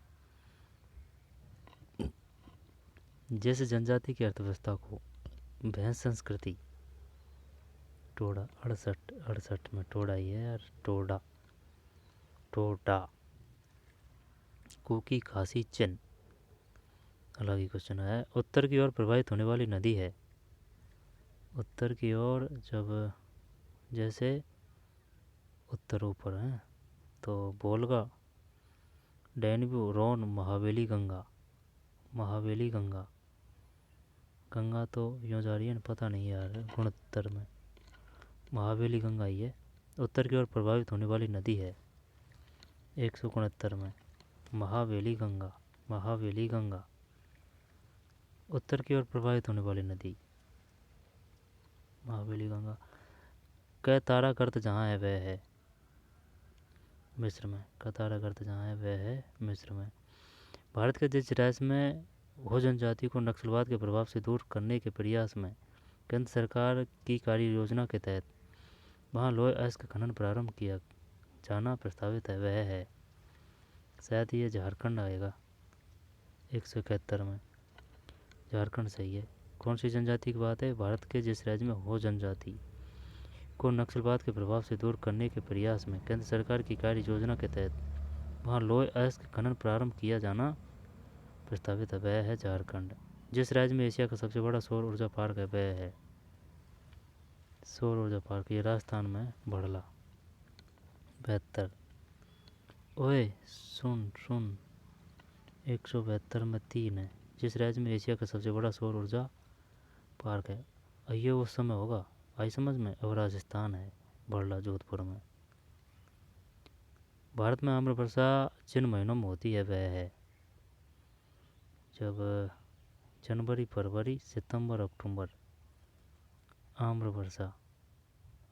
जिस जनजाति की अर्थव्यवस्था को भैंस संस्कृति, टोडा। 68 में टोडा ही है यार, टोडा। टोडा। कुकी, खासी, चिन। अलग ही क्वेश्चन है। उत्तर की ओर प्रवाहित होने वाली नदी है। उत्तर की ओर, जब जैसे उत्तर ऊपर है तो बोलगा, डैन्यूब, रोन, महावेली, गंगा। महावेली गंगा, गंगा तो यूँ जा रही है ना, पता नहीं यार। गुणोत्तर में महावेली गंगा ही है। उत्तर की ओर प्रभावित होने वाली नदी है 169 में महावेली गंगा। महावेली गंगा उत्तर की ओर प्रवाहित होने वाली नदी, महावेली गंगा। कतारा गर्त जहाँ है वह है मिस्र में। कतारा गर्त जहाँ है वह है मिस्र में। भारत के जिस राज्य में हो जनजाति को नक्सलवाद के प्रभाव से दूर करने के प्रयास में केंद्र सरकार की कार्य योजना के तहत वहाँ लौह अयस्क का खनन प्रारंभ किया जाना प्रस्तावित है, वह है, शायद ये झारखंड आएगा 171 में। झारखंड सही है। कौन सी जनजाति की बात है? भारत के जिस राज्य में हो जनजाति को नक्सलवाद के प्रभाव से दूर करने के प्रयास में केंद्र सरकार की कार्य योजना के तहत वहाँ लौह अयस्क खनन प्रारंभ किया जाना प्रस्तावित है, वह है झारखंड। जिस राज्य में एशिया का सबसे बड़ा सौर ऊर्जा पार्क है, वह है सौर ऊर्जा पार्क, ये राजस्थान में भड़ला। 72। ओए सुन 172 में 3 है। जिस राज्य में एशिया का सबसे बड़ा सौर ऊर्जा पार्क है, ये उस समय होगा, आई समझ में, और राजस्थान है, भड़ला जोधपुर में। भारत में आम्र वर्षा जिन महीनों में होती है, वह है जब जनवरी, फरवरी, सितंबर, अक्टूबर। आम्र वर्षा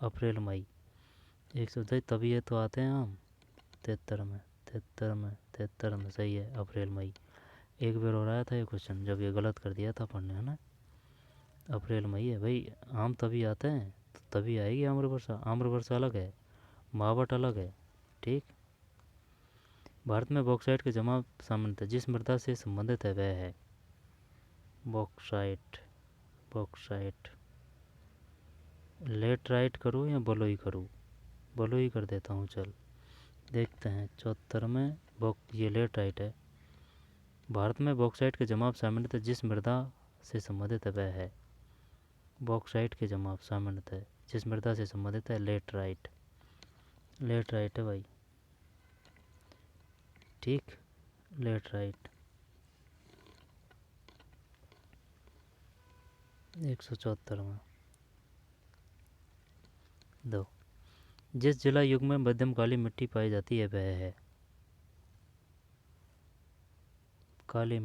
अप्रैल, मई। 110 तभी ये तो आते हैं आम। 73 में सही है, अप्रैल मई। एक बार हो रहा था ये क्वेश्चन, जब ये गलत कर दिया था पढ़ने, है ना। अप्रैल मई है भाई, आम तभी आते हैं, तो तभी आएगी आम्र वर्षा। आम्र वर्षा अलग है, मावट अलग है, ठीक। भारत में बॉक्साइट के जमाव सामान्यतः जिस मृदा से संबंधित है, वह है बॉक्साइट। लेटराइट करूँ या बलुई करूँ? बलुई कर देता हूँ, चल देखते हैं। 74 में ये लेटराइट है। भारत में बॉक्साइट के जमाव सामान्यतः जिस मृदा से संबंधित है, वह है बॉक्साइट के जमाव सामान्यतः जिस मृदा से संबंधित है, लेटराइट है भाई, ठीक, लेटराइट। 174 में 2। जिस जिला युग में मध्यम काली मिट्टी पाई जाती है, वह है काली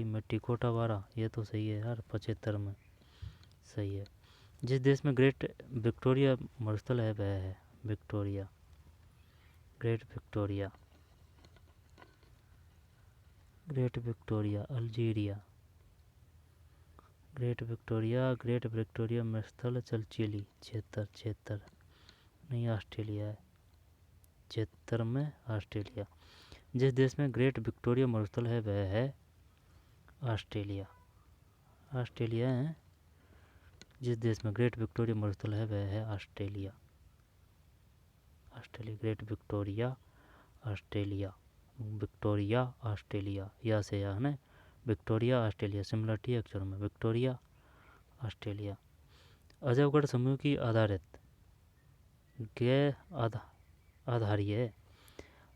मिट्टी कोटावारा, ये तो सही है यार। 75 में सही है। जिस देश में ग्रेट विक्टोरिया मरुस्थल है, वह है Victoria, great Victoria Algeria. Great Victoria मरुस्थल चल चिली। 76 नहीं, ऑस्ट्रेलिया है। 76 में ऑस्ट्रेलिया। जिस देश में ग्रेट विक्टोरिया मरुस्थल है, वह है ऑस्ट्रेलिया है। जिस देश में ग्रेट विक्टोरिया मरुस्थल है, वह है ऑस्ट्रेलिया। ग्रेट विक्टोरिया ऑस्ट्रेलिया, या से या है ना, विक्टोरिया ऑस्ट्रेलिया, सिमिलरिटी अक्षरों में, विक्टोरिया ऑस्ट्रेलिया। अजबगढ़ समूह की आधारित आधारीय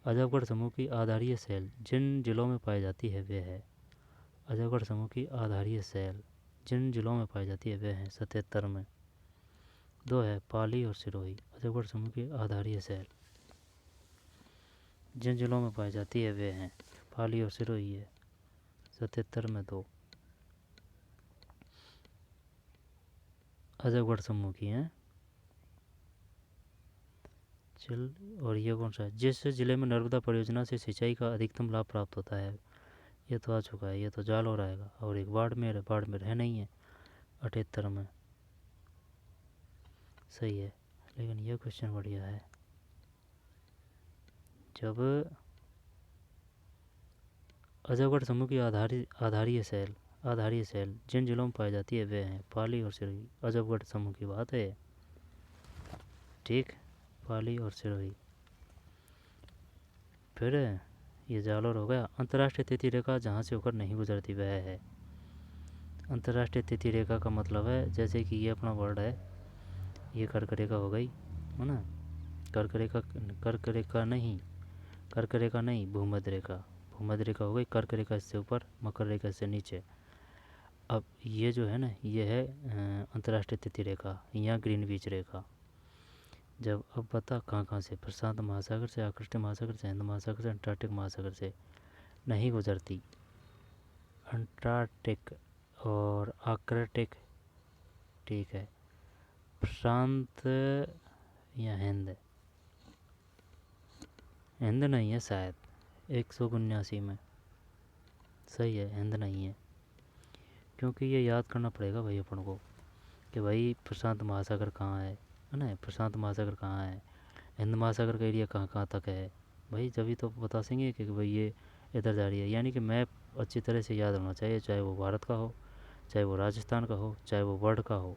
अजबगढ़ समूह की आधारीय सेल जिन जिलों में पाई जाती है, वे है अजबगढ़ समूह की आधारीय सेल जिन जिलों में पाई जाती है, वे हैं 77 में 2 है, पाली और सिरोही। अजबगढ़ समूह की आधारीय सेल जिन जिलों में पाई जाती है, वे हैं पाली और सिरोही है, 77 में 2 अजबगढ़ समूह की हैं। चल, और ये कौन सा है? जिस जिले में नर्मदा परियोजना से सिंचाई का अधिकतम लाभ प्राप्त होता है, ये तो आ चुका है, ये तो जालौर आएगा। और एक बाड़मेर है नहीं है, 78 में सही है। लेकिन ये क्वेश्चन बढ़िया है, जब अजबगढ़ समूह की आधारीय सेल जिन जिलों में पाई जाती है, वे हैं पाली और सिरोही। अजबगढ़ समूह की बात है, ठीक, पाली और सिरोही। फिर ये जालौर हो गया। अंतर्राष्ट्रीय तिथि रेखा जहाँ से होकर नहीं गुजरती, वह है अंतर्राष्ट्रीय तिथि रेखा का मतलब है, जैसे कि ये अपना वर्ड है, ये कर्क रेखा हो गई, है ना। कर्क रेखा नहीं, भूमध्य रेखा हो गई। कर्क रेखा इससे ऊपर, मकर रेखा इससे नीचे। अब ये जो है ना, ये है अंतर्राष्ट्रीय तिथि रेखा, यहाँ ग्रीनविच रेखा। जब अब बता कहाँ से, प्रशांत महासागर से, आर्कटिक महासागर से, हिंद महासागर से, अंटार्कटिक महासागर से नहीं गुजरती। अंटार्कटिक और आर्कटिक, ठीक है। प्रशांत या हिंद नहीं है शायद, 179 में सही है, हिंद नहीं है, क्योंकि ये याद करना पड़ेगा भाई अपन को कि भाई प्रशांत महासागर कहाँ है ना, प्रशांत महासागर कहाँ है, हिंद महासागर का एरिया कहाँ कहाँ तक है। भाई जब तो बता सकेंगे कि भाई ये इधर जा रही है, यानी कि मैप अच्छी तरह से याद होना चाहिए, चाहे वो भारत का हो, चाहे वो राजस्थान का हो, चाहे वो वर्ल्ड का हो।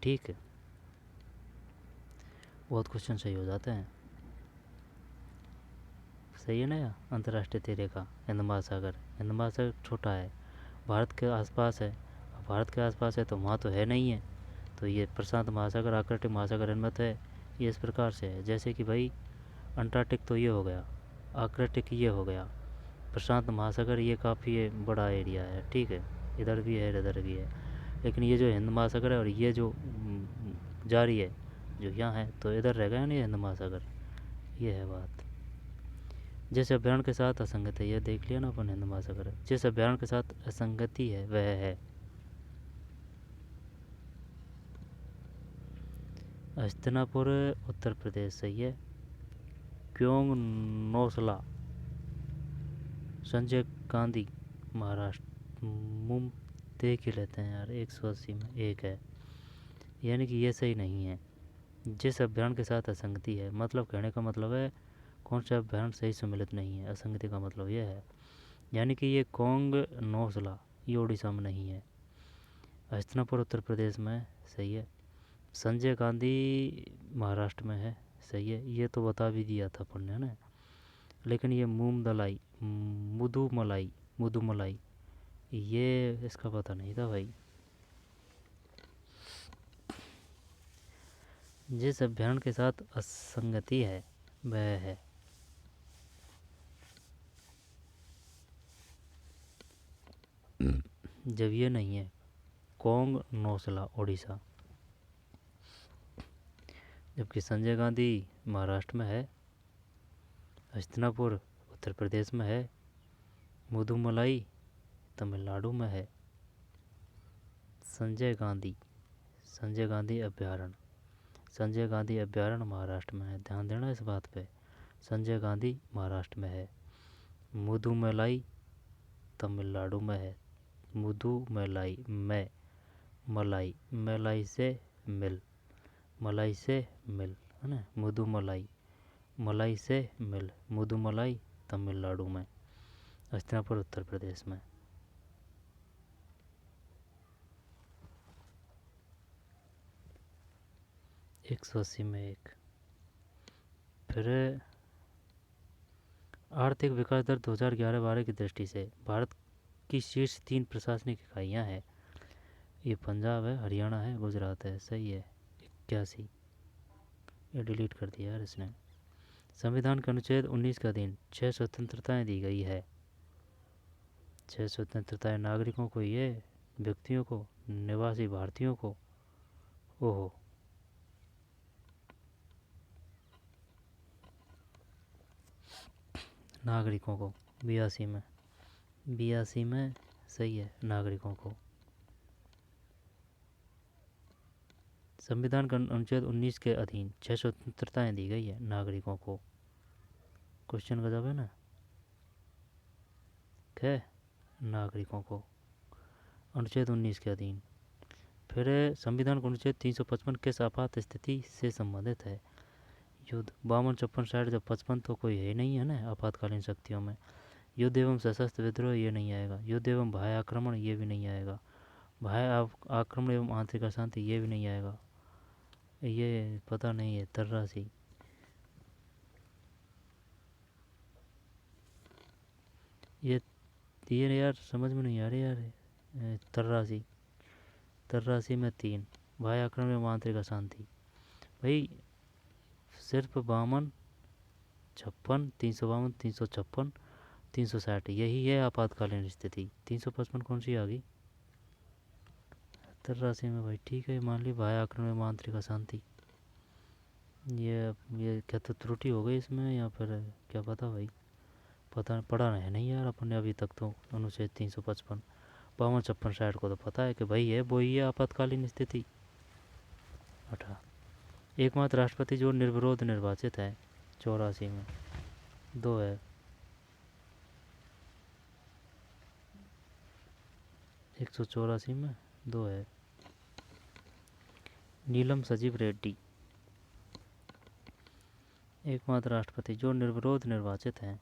ठीक है, बहुत क्वेश्चन सही हो जाते हैं। सही है ना यार, अंतर्राष्ट्रीय तेरे का हिंद महासागर छोटा है, भारत के आसपास है। अब भारत के आसपास है तो वहाँ तो है नहीं है, तो ये प्रशांत महासागर आर्कटिक महासागर इनमें तो है। ये इस प्रकार से है, जैसे कि भाई अंटार्कटिक तो ये हो गया, आर्कटिक ये हो गया, प्रशांत महासागर ये काफ़ी बड़ा एरिया है। ठीक है, इधर भी है इधर भी है, लेकिन ये जो हिंद महासागर है और ये जो जा रही है जो यहाँ है, तो इधर रह गया नहीं हिंद महासागर। ये है बात। जिस अभ्यारण के साथ असंगति है, ये देख लिया ना अपन, हिंद महासागर है। जिस अभ्यारण के साथ असंगति है वह है हस्तिनापुर, उत्तर प्रदेश। सही है। क्योंग नौसला, संजय गांधी, महाराष्ट्र। मुम देख ही लेते हैं यार, 180 में एक है, यानी कि ये सही नहीं है। जिस अभ्यारण के साथ असंगति है, मतलब कहने का मतलब है कौन सा अभ्यारण सही सम्मिलित नहीं है, असंगति का मतलब यह है। यानी कि ये कोंग नौसला ये उड़ीसा में नहीं है, हस्तिनापुर उत्तर प्रदेश में है। सही है। संजय गांधी महाराष्ट्र में है। सही है, ये तो बता भी दिया था अपन ने ना। लेकिन ये मुदुमलाई ये इसका पता नहीं था भाई। जिस अभ्यारण के साथ असंगति है वह है जब ये नहीं है, कोंग नौसला उड़ीसा, जबकि संजय गांधी महाराष्ट्र में है, हस्तिनापुर उत्तर प्रदेश में है, मुदुमलाई तमिलनाडु में है। संजय गांधी अभ्यारण्य, संजय गांधी अभ्यारण्य महाराष्ट्र में है, ध्यान देना इस बात पे। संजय गांधी महाराष्ट्र में है, मुदुमलाई तमिलनाडु में है। मुदुमलाई में मलाई, मलाई से मिल, मलाई से मिल है ना, मुदुमलाई, मलाई से मिल, मुदुमलाई तमिलनाडु में, हस्तिनापुर उत्तर प्रदेश में। एक 180 में एक। फिर आर्थिक विकास दर 2011-12 की दृष्टि से भारत की शीर्ष 3 प्रशासनिक इकाइयाँ हैं। ये पंजाब है, हरियाणा है, गुजरात है। सही है। 81, ये डिलीट कर दिया यार इसने। संविधान के अनुच्छेद 19 के अधीन 6 स्वतंत्रताएं दी गई है। 6 स्वतंत्रताएं नागरिकों को, ये व्यक्तियों को, निवासी भारतीयों को, ओहो, नागरिकों को 82 में सही है, नागरिकों को। संविधान का अनुच्छेद 19 के अधीन 6 स्वतंत्रताएं दी गई है नागरिकों को। क्वेश्चन का जवाब है ना, क्या नागरिकों को, अनुच्छेद 19 के अधीन। फिर संविधान का अनुच्छेद 355 किस आपात स्थिति से संबंधित है। युद्ध, 52, 56, 60, जब 55 तो कोई है नहीं है ना आपातकालीन शक्तियों में। युद्ध एवं सशस्त्र विद्रोह ये नहीं आएगा। युद्ध एवं बाह्य आक्रमण ये भी नहीं आएगा। बाह्य आक्रमण एवं आंतरिक अशांति ये भी नहीं आएगा। ये पता नहीं है, तर्रासी। ये यार समझ में नहीं आ रही यार। तर्रासी में 3, बाह्य आक्रमण एवं आंतरिक अशांति। भाई सिर्फ 52, 56, 352, 356, 360 यही है आपातकालीन स्थिति। 355 कौन सी आ गई? 83 में भाई। ठीक है, मान ली बाह्य आक्रमण एवं आंतरिक अशांति। ये क्या तो त्रुटि हो गई इसमें, या फिर क्या पता भाई, पता पढ़ा है नहीं यार अपन ने अभी तक तो। अनुच्छेद 355, 52, 56, 60 को तो पता है कि भाई है वो ही है आपातकालीन स्थिति। 18, एकमात्र राष्ट्रपति जो निर्विरोध निर्वाचित है। 84 में 2 है। 184 में 2 है। नीलम संजीव रेड्डी एकमात्र राष्ट्रपति जो निर्विरोध निर्वाचित हैं।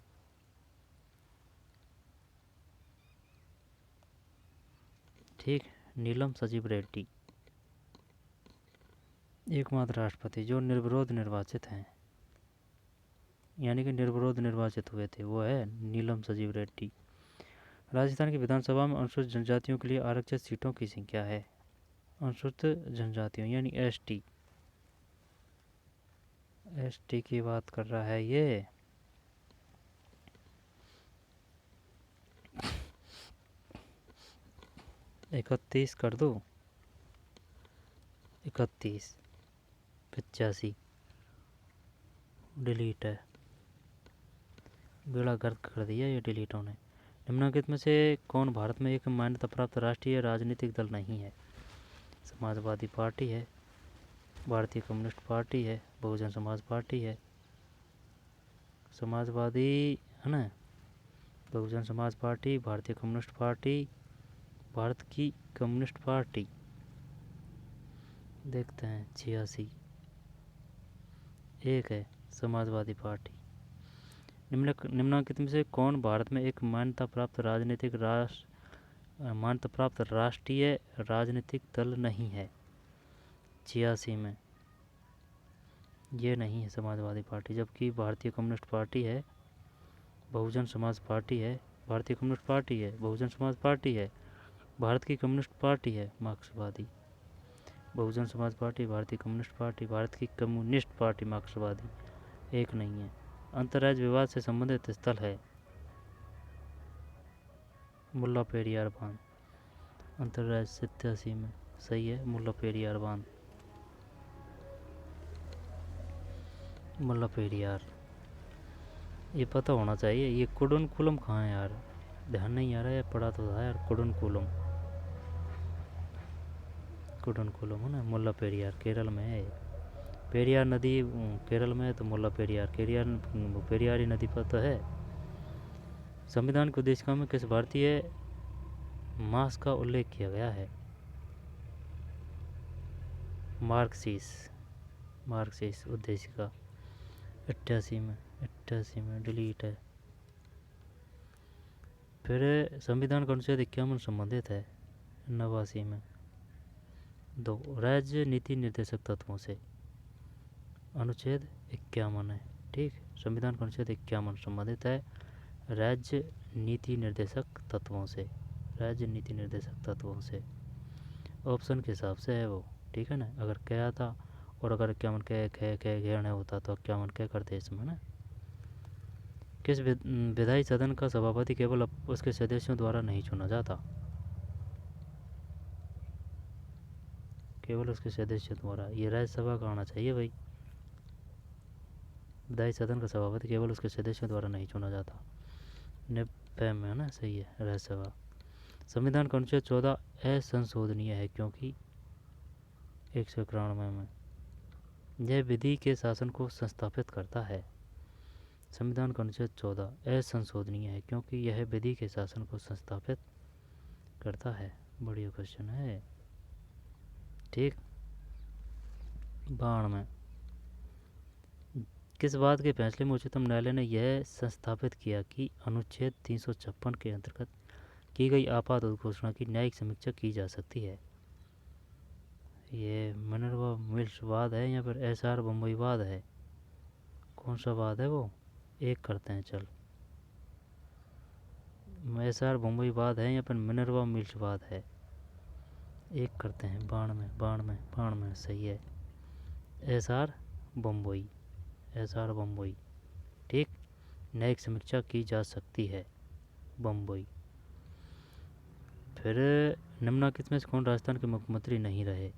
ठीक, नीलम संजीव रेड्डी एकमात्र राष्ट्रपति जो निर्विरोध निर्वाचित हैं, यानी कि निर्विरोध निर्वाचित हुए थे, वो है नीलम संजीव रेड्डी। राजस्थान की विधानसभा में अनुसूचित जनजातियों के लिए आरक्षित सीटों की संख्या है। अनुसूचित जनजातियों यानी एसटी की बात कर रहा है ये। इकतीस कर दो, 31, 85 डिलीट है, बेड़ा गर्क कर दिया ये डिलीट होने। निम्नलिखित में से कौन भारत में एक मान्यता प्राप्त राष्ट्रीय राजनीतिक दल नहीं है? समाजवादी पार्टी है, भारतीय कम्युनिस्ट पार्टी है, बहुजन समाज पार्टी है। समाजवादी है ना, बहुजन समाज पार्टी, भारतीय कम्युनिस्ट पार्टी, भारत की कम्युनिस्ट पार्टी। देखते हैं 86, एक है समाजवादी पार्टी। निम्नलिखित में से कौन भारत में एक मान्यता प्राप्त राष्ट्रीय राजनीतिक दल नहीं है? 86 में ये नहीं है समाजवादी पार्टी, जबकि भारतीय कम्युनिस्ट पार्टी है, बहुजन समाज पार्टी है, भारतीय कम्युनिस्ट पार्टी है, बहुजन समाज पार्टी है, भारत की कम्युनिस्ट पार्टी है मार्क्सवादी। बहुजन समाज पार्टी, भारतीय कम्युनिस्ट पार्टी, भारत की कम्युनिस्ट पार्टी मार्क्सवादी, एक नहीं है। अंतर्राज्य विवाद से संबंधित स्थल है मुल्ला पेरियार बांध। अंतर्राज्य 87 में सही है, मुल्ला पेरियार बांध, मुल्ला पेरियार। ये पता होना चाहिए। ये कुडनकुलम कहाँ है यार, ध्यान नहीं आ रहा है, पढ़ा तो था यार। कुडनकुलम है ना, मुल्ला पेरियार केरल में है। पेरियार नदी केरल में है तो मुल्ला पेरियार पेरियारी नदी पर तो है। संविधान की उद्देशिका में किस भारतीय मास का उल्लेख किया गया है? मार्क्सिस उद्देशिका 88 में डिलीट है। फिर संविधान का अनुच्छेद 51 संबंधित है 89 में 2 राज्य नीति निर्देशक तत्वों से। अनुच्छेद 51 है, ठीक। संविधान का अनुच्छेद 51 संबंधित है राज्य नीति निर्देशक तत्वों से। ऑप्शन के हिसाब से है वो, ठीक है ना। अगर क्या था और अगर 51 के होता तो 51 क्या करते इसमें ना। किस विधायी सदन का सभापति केवल उसके सदस्यों द्वारा नहीं चुना जाता? केवल उसके सदस्यों द्वारा, ये राज्यसभा का आना चाहिए भाई। विधायी सदन का सभापति केवल उसके सदस्यों द्वारा नहीं चुना जाता, 90 में है ना, सही है, राज्यसभा। संविधान का अनुच्छेद 14 असंशोधनीय है क्योंकि 191 में यह विधि के शासन को संस्थापित करता है। संविधान का अनुच्छेद 14 असंशोधनीय है क्योंकि यह विधि के शासन को संस्थापित करता है। बढ़िया क्वेश्चन है, ठीक। 92 में किस बात के फैसले में उच्चतम न्यायालय ने यह संस्थापित किया कि अनुच्छेद 356 के अंतर्गत की गई आपात उद्घोषणा की न्यायिक समीक्षा की जा सकती है? ये मिनर्वा मिल्स वाद है या फिर एसआर बम्बई वाद है? कौन सा वाद है वो? एक करते हैं चल, एसआर बम्बई वाद है या फिर मिनर्वा मिल्स वाद है? एक करते हैं, बाण में सही है, एसआर बम्बई, ठीक। न्यायिक समीक्षा की जा सकती है बम्बई। फिर निम्नलिखित में से कौन राजस्थान के मुख्यमंत्री नहीं रहे?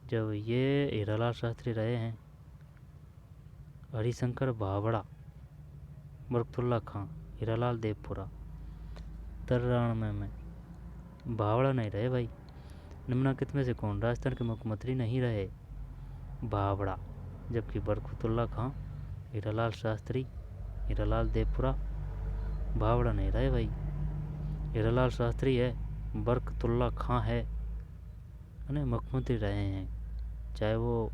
जब ये हीरालाल शास्त्री रहे हैं, हरिशंकर भावड़ा, बरकतुल्ला खां, हीरालाल देवपुरा। 93 में भावड़ा नहीं रहे भाई। निम्नलिखित में से कौन राजस्थान के मुख्यमंत्री नहीं रहे? भावड़ा, जबकि बरकतुल्ला खां, हीरालाल शास्त्री, हीरालाल देवपुरा, भावड़ा नहीं रहे भाई। हीरालाल शास्त्री है बरकतुल्ला खां है ना, मुख्यमंत्री रहे हैं, चाहे वो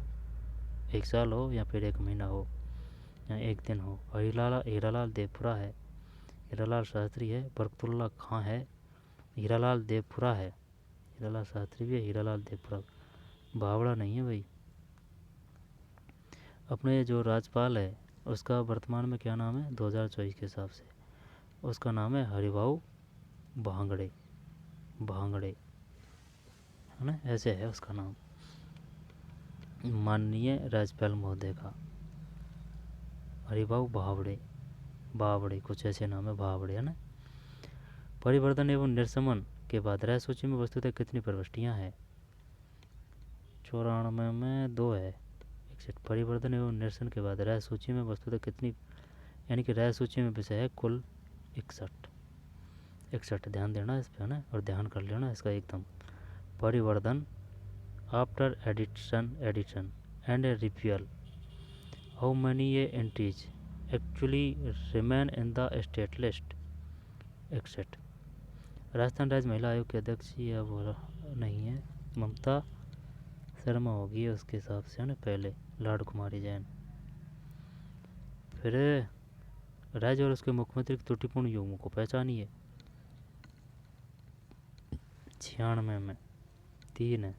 1 साल हो या फिर 1 महीना हो या 1 दिन हो। और हीरालाल देवपुरा है, हीरालाल शास्त्री है, बरकतुल्ला खां है, हीरालाल देवपुरा है। हीरालाल शास्त्री भी है, हीरालाल देवपुरा, बावड़ा नहीं है भाई। अपने जो राज्यपाल है उसका वर्तमान में क्या नाम है 2024 के हिसाब से? उसका नाम है हरिभाऊ भांगड़े, भांगड़े है ना, ऐसे है उसका नाम, माननीय राज्यपाल महोदय का हरिभाऊ भावड़े, बावड़े कुछ ऐसे नाम है, भावड़े है ना। परिवर्तन एवं निर्शमन के बाद राय सूची में वस्तुतः कितनी प्रविष्टियां हैं? 94 में 2 है। परिवर्तन एवं निरसन के बाद राय सूची में वस्तुतः कितनी, यानी कि राय सूची में विषय है कुल 61। ध्यान देना इस पर ना, और ध्यान कर लेना इसका एकदम। परिवर्तन after addition and repeal, how many entries actually remain in the state list? 61। Rajasthan राज्य महिला आयोग के अध्यक्ष या वो नहीं है, ममता शर्मा होगी उसके हिसाब से है ना, पहले लाड कुमारी जैन। फिर राज्य और उसके मुख्यमंत्री की त्रुटिपूर्ण युग्मों को पहचानिए। 96 में 3 है।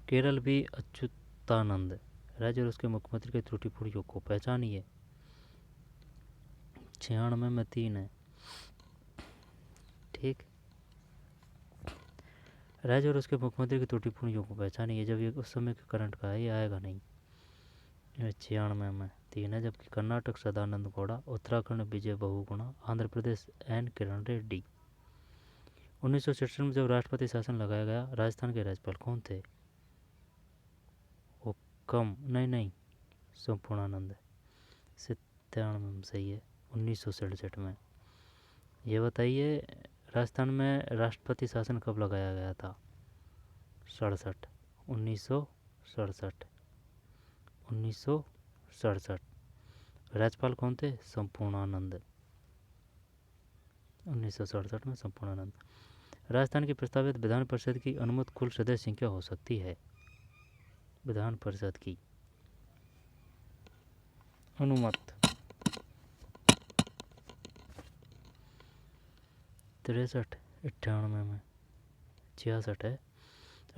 केरल भी अच्युतानंद, राज्य और उसके मुख्यमंत्री के त्रुटिपूर्ण युग को पहचानिए। 96 में 3 है। ठीक, राज्य और उसके मुख्यमंत्री की त्रुटिपूर्ण युग को पहचानिए। जब ये उस समय के करंट का है, ये आएगा नहीं। 96 में 3 है। जबकि कर्नाटक सदानंद गौड़ा, उत्तराखंड विजय बहुगुणा, आंध्र प्रदेश एन किरण रेड्डी। 1966 में जब राष्ट्रपति शासन लगाया गया, राजस्थान के राज्यपाल कौन थे? वो कम नहीं, संपूर्णानंद। 97 में सही है। 1967 में। ये बताइए राजस्थान में राष्ट्रपति शासन कब लगाया गया था? 1967। राज्यपाल कौन थे? संपूर्णानंद। 1967 में संपूर्णानंद। राजस्थान की प्रस्तावित विधान परिषद की अनुमत कुल सदस्य संख्या हो सकती है? विधान परिषद की अनुमत 63, 98 में 66 है।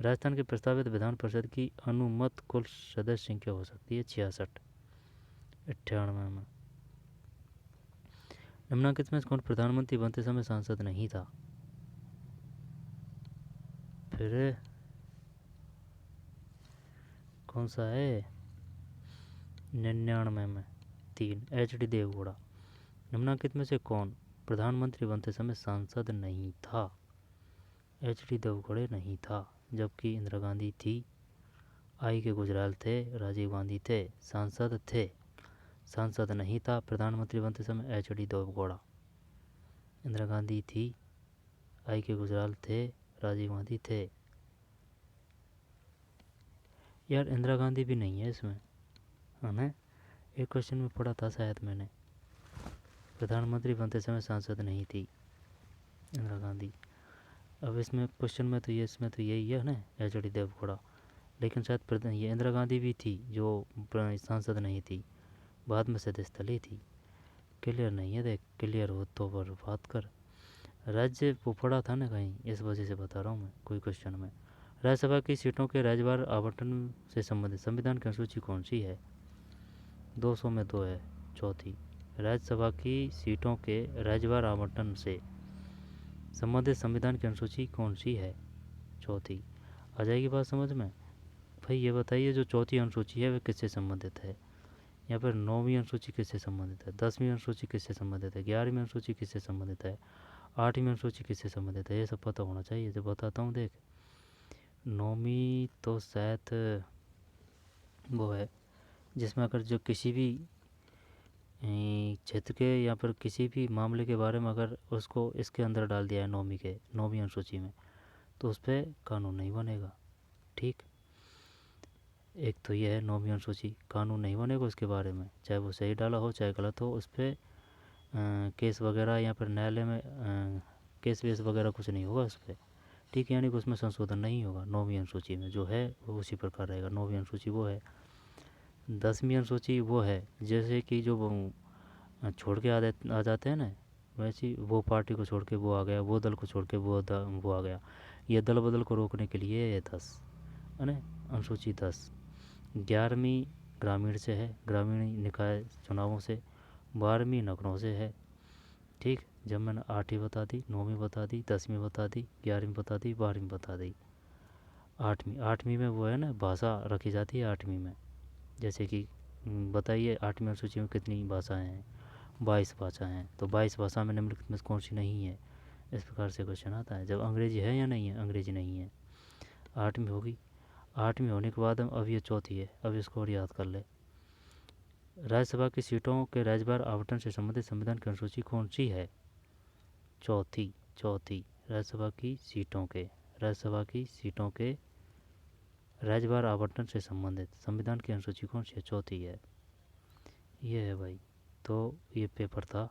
राजस्थान की प्रस्तावित विधान परिषद की अनुमत कुल सदस्य संख्या हो सकती है 66, 98 में। निम्नलिखित में कौन प्रधानमंत्री बनते समय सांसद नहीं था? फिर कौन सा है? 99 में 3, HD देवगौड़ा। निम्नलिखित में से कौन प्रधानमंत्री बनते समय सांसद नहीं था? HD देवगौड़े नहीं था। जबकि इंदिरा गांधी थी, के गुजराल थे, राजीव गांधी थे, सांसद थे। सांसद नहीं था प्रधानमंत्री बनते समय HD देवगौड़ा। इंदिरा गांधी थी, के गुजराल थे, राजीव गांधी थे। यार इंदिरा गांधी भी नहीं है इसमें, है ना। एक क्वेश्चन में पढ़ा था शायद मैंने, प्रधानमंत्री बनते समय सांसद नहीं थी इंदिरा गांधी। अब इसमें क्वेश्चन में तो ये, इसमें तो यही है ना, HD देवगौड़ा। लेकिन शायद ये इंदिरा गांधी भी थी जो सांसद नहीं थी, बाद में सदस्यता ली थी। क्लियर नहीं है, देख क्लियर हो तो पर बात कर। राज्य वो पढ़ा था ना कहीं, इस वजह से बता रहा हूँ मैं कोई क्वेश्चन में। राज्यसभा की सीटों के राज्यवार आवंटन से संबंधित संविधान की अनुसूची कौन सी है? 200 में 2 है, चौथी। राज्यसभा की सीटों के राज्यवार आवंटन से संबंधित संविधान की अनुसूची कौन सी है? चौथी। आ जाएगी बात समझ में? भाई ये बताइए जो चौथी अनुसूची है वह किससे संबंधित है, या फिर 9वीं अनुसूची किससे संबंधित है, 10वीं अनुसूची किससे संबंधित है, 11वीं अनुसूची किससे संबंधित है, 8वीं अनुसूची किससे संबंधित है, ये सब पता होना चाहिए। जब बताता हूँ देख, 9वीं तो शायद वो है जिसमें अगर जो किसी भी क्षेत्र के या फिर किसी भी मामले के बारे में अगर उसको इसके अंदर डाल दिया है 9वीं अनुसूची में, तो उस पर कानून नहीं बनेगा। ठीक, एक तो ये है 9वीं अनुसूची, कानून नहीं बनेगा उसके बारे में, चाहे वो सही डाला हो चाहे गलत हो, उस पर केस वगैरह या फिर न्यायालय में केस वेस वगैरह कुछ नहीं होगा उस पर। ठीक है, यानी कि उसमें संशोधन नहीं होगा। 9वीं अनुसूची में जो है वो उसी प्रकार रहेगा। 9वीं अनुसूची वो है। 10वीं अनुसूची वो है जैसे कि जो छोड़ के आ जाते हैं ना, वैसे ही वो पार्टी को छोड़ के वो आ गया, वो दल को छोड़ के वो आ गया। ये दल बदल को रोकने के लिए ये 10 है ना, अनुसूची 10। 11वीं ग्रामीण से है, ग्रामीण निकाय चुनावों से। 12वीं नगरों से है। ठीक, जब मैंने 8वीं बता दी, 9वीं बता दी, 10वीं बता दी, 11वीं बता दी, 12वीं बता दी। 8वीं में वो है ना, भाषा रखी जाती है 8वीं में। जैसे कि बताइए 8वीं अनुसूची में कितनी भाषाएं हैं? 22 भाषाएं हैं। तो 22 भाषा में निम्नलिखित में से कौन सी नहीं है? इस प्रकार से क्वेश्चन आता है। जब अंग्रेजी है या नहीं है? अंग्रेजी नहीं है। 8वीं होगी। 8वीं होने के बाद अब ये चौथी है। अब इसको और याद कर ले। राज्यसभा की सीटों के राज्यभार आवंटन से संबंधित संविधान की अनुसूची कौन सी है? चौथी। चौथी राज्यसभा की सीटों के राज्यभार आवंटन से संबंधित संविधान की अनुसूची कौन सी है? चौथी है। ये है भाई। तो ये पेपर था,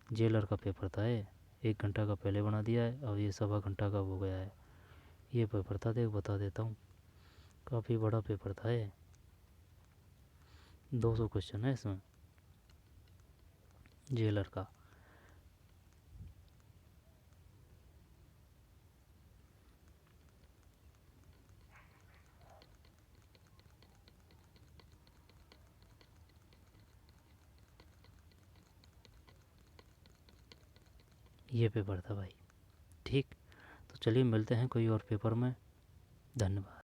जेलर का पेपर था ये। 1 घंटा का पहले बना दिया है, अब ये 1.25 घंटा का हो गया है। ये पेपर था, देख बता देता हूँ, काफ़ी बड़ा पेपर था ये। 200 क्वेश्चन है इसमें, जेलर का। ये पेपर था भाई। ठीक, तो चलिए मिलते हैं कोई और पेपर में। धन्यवाद।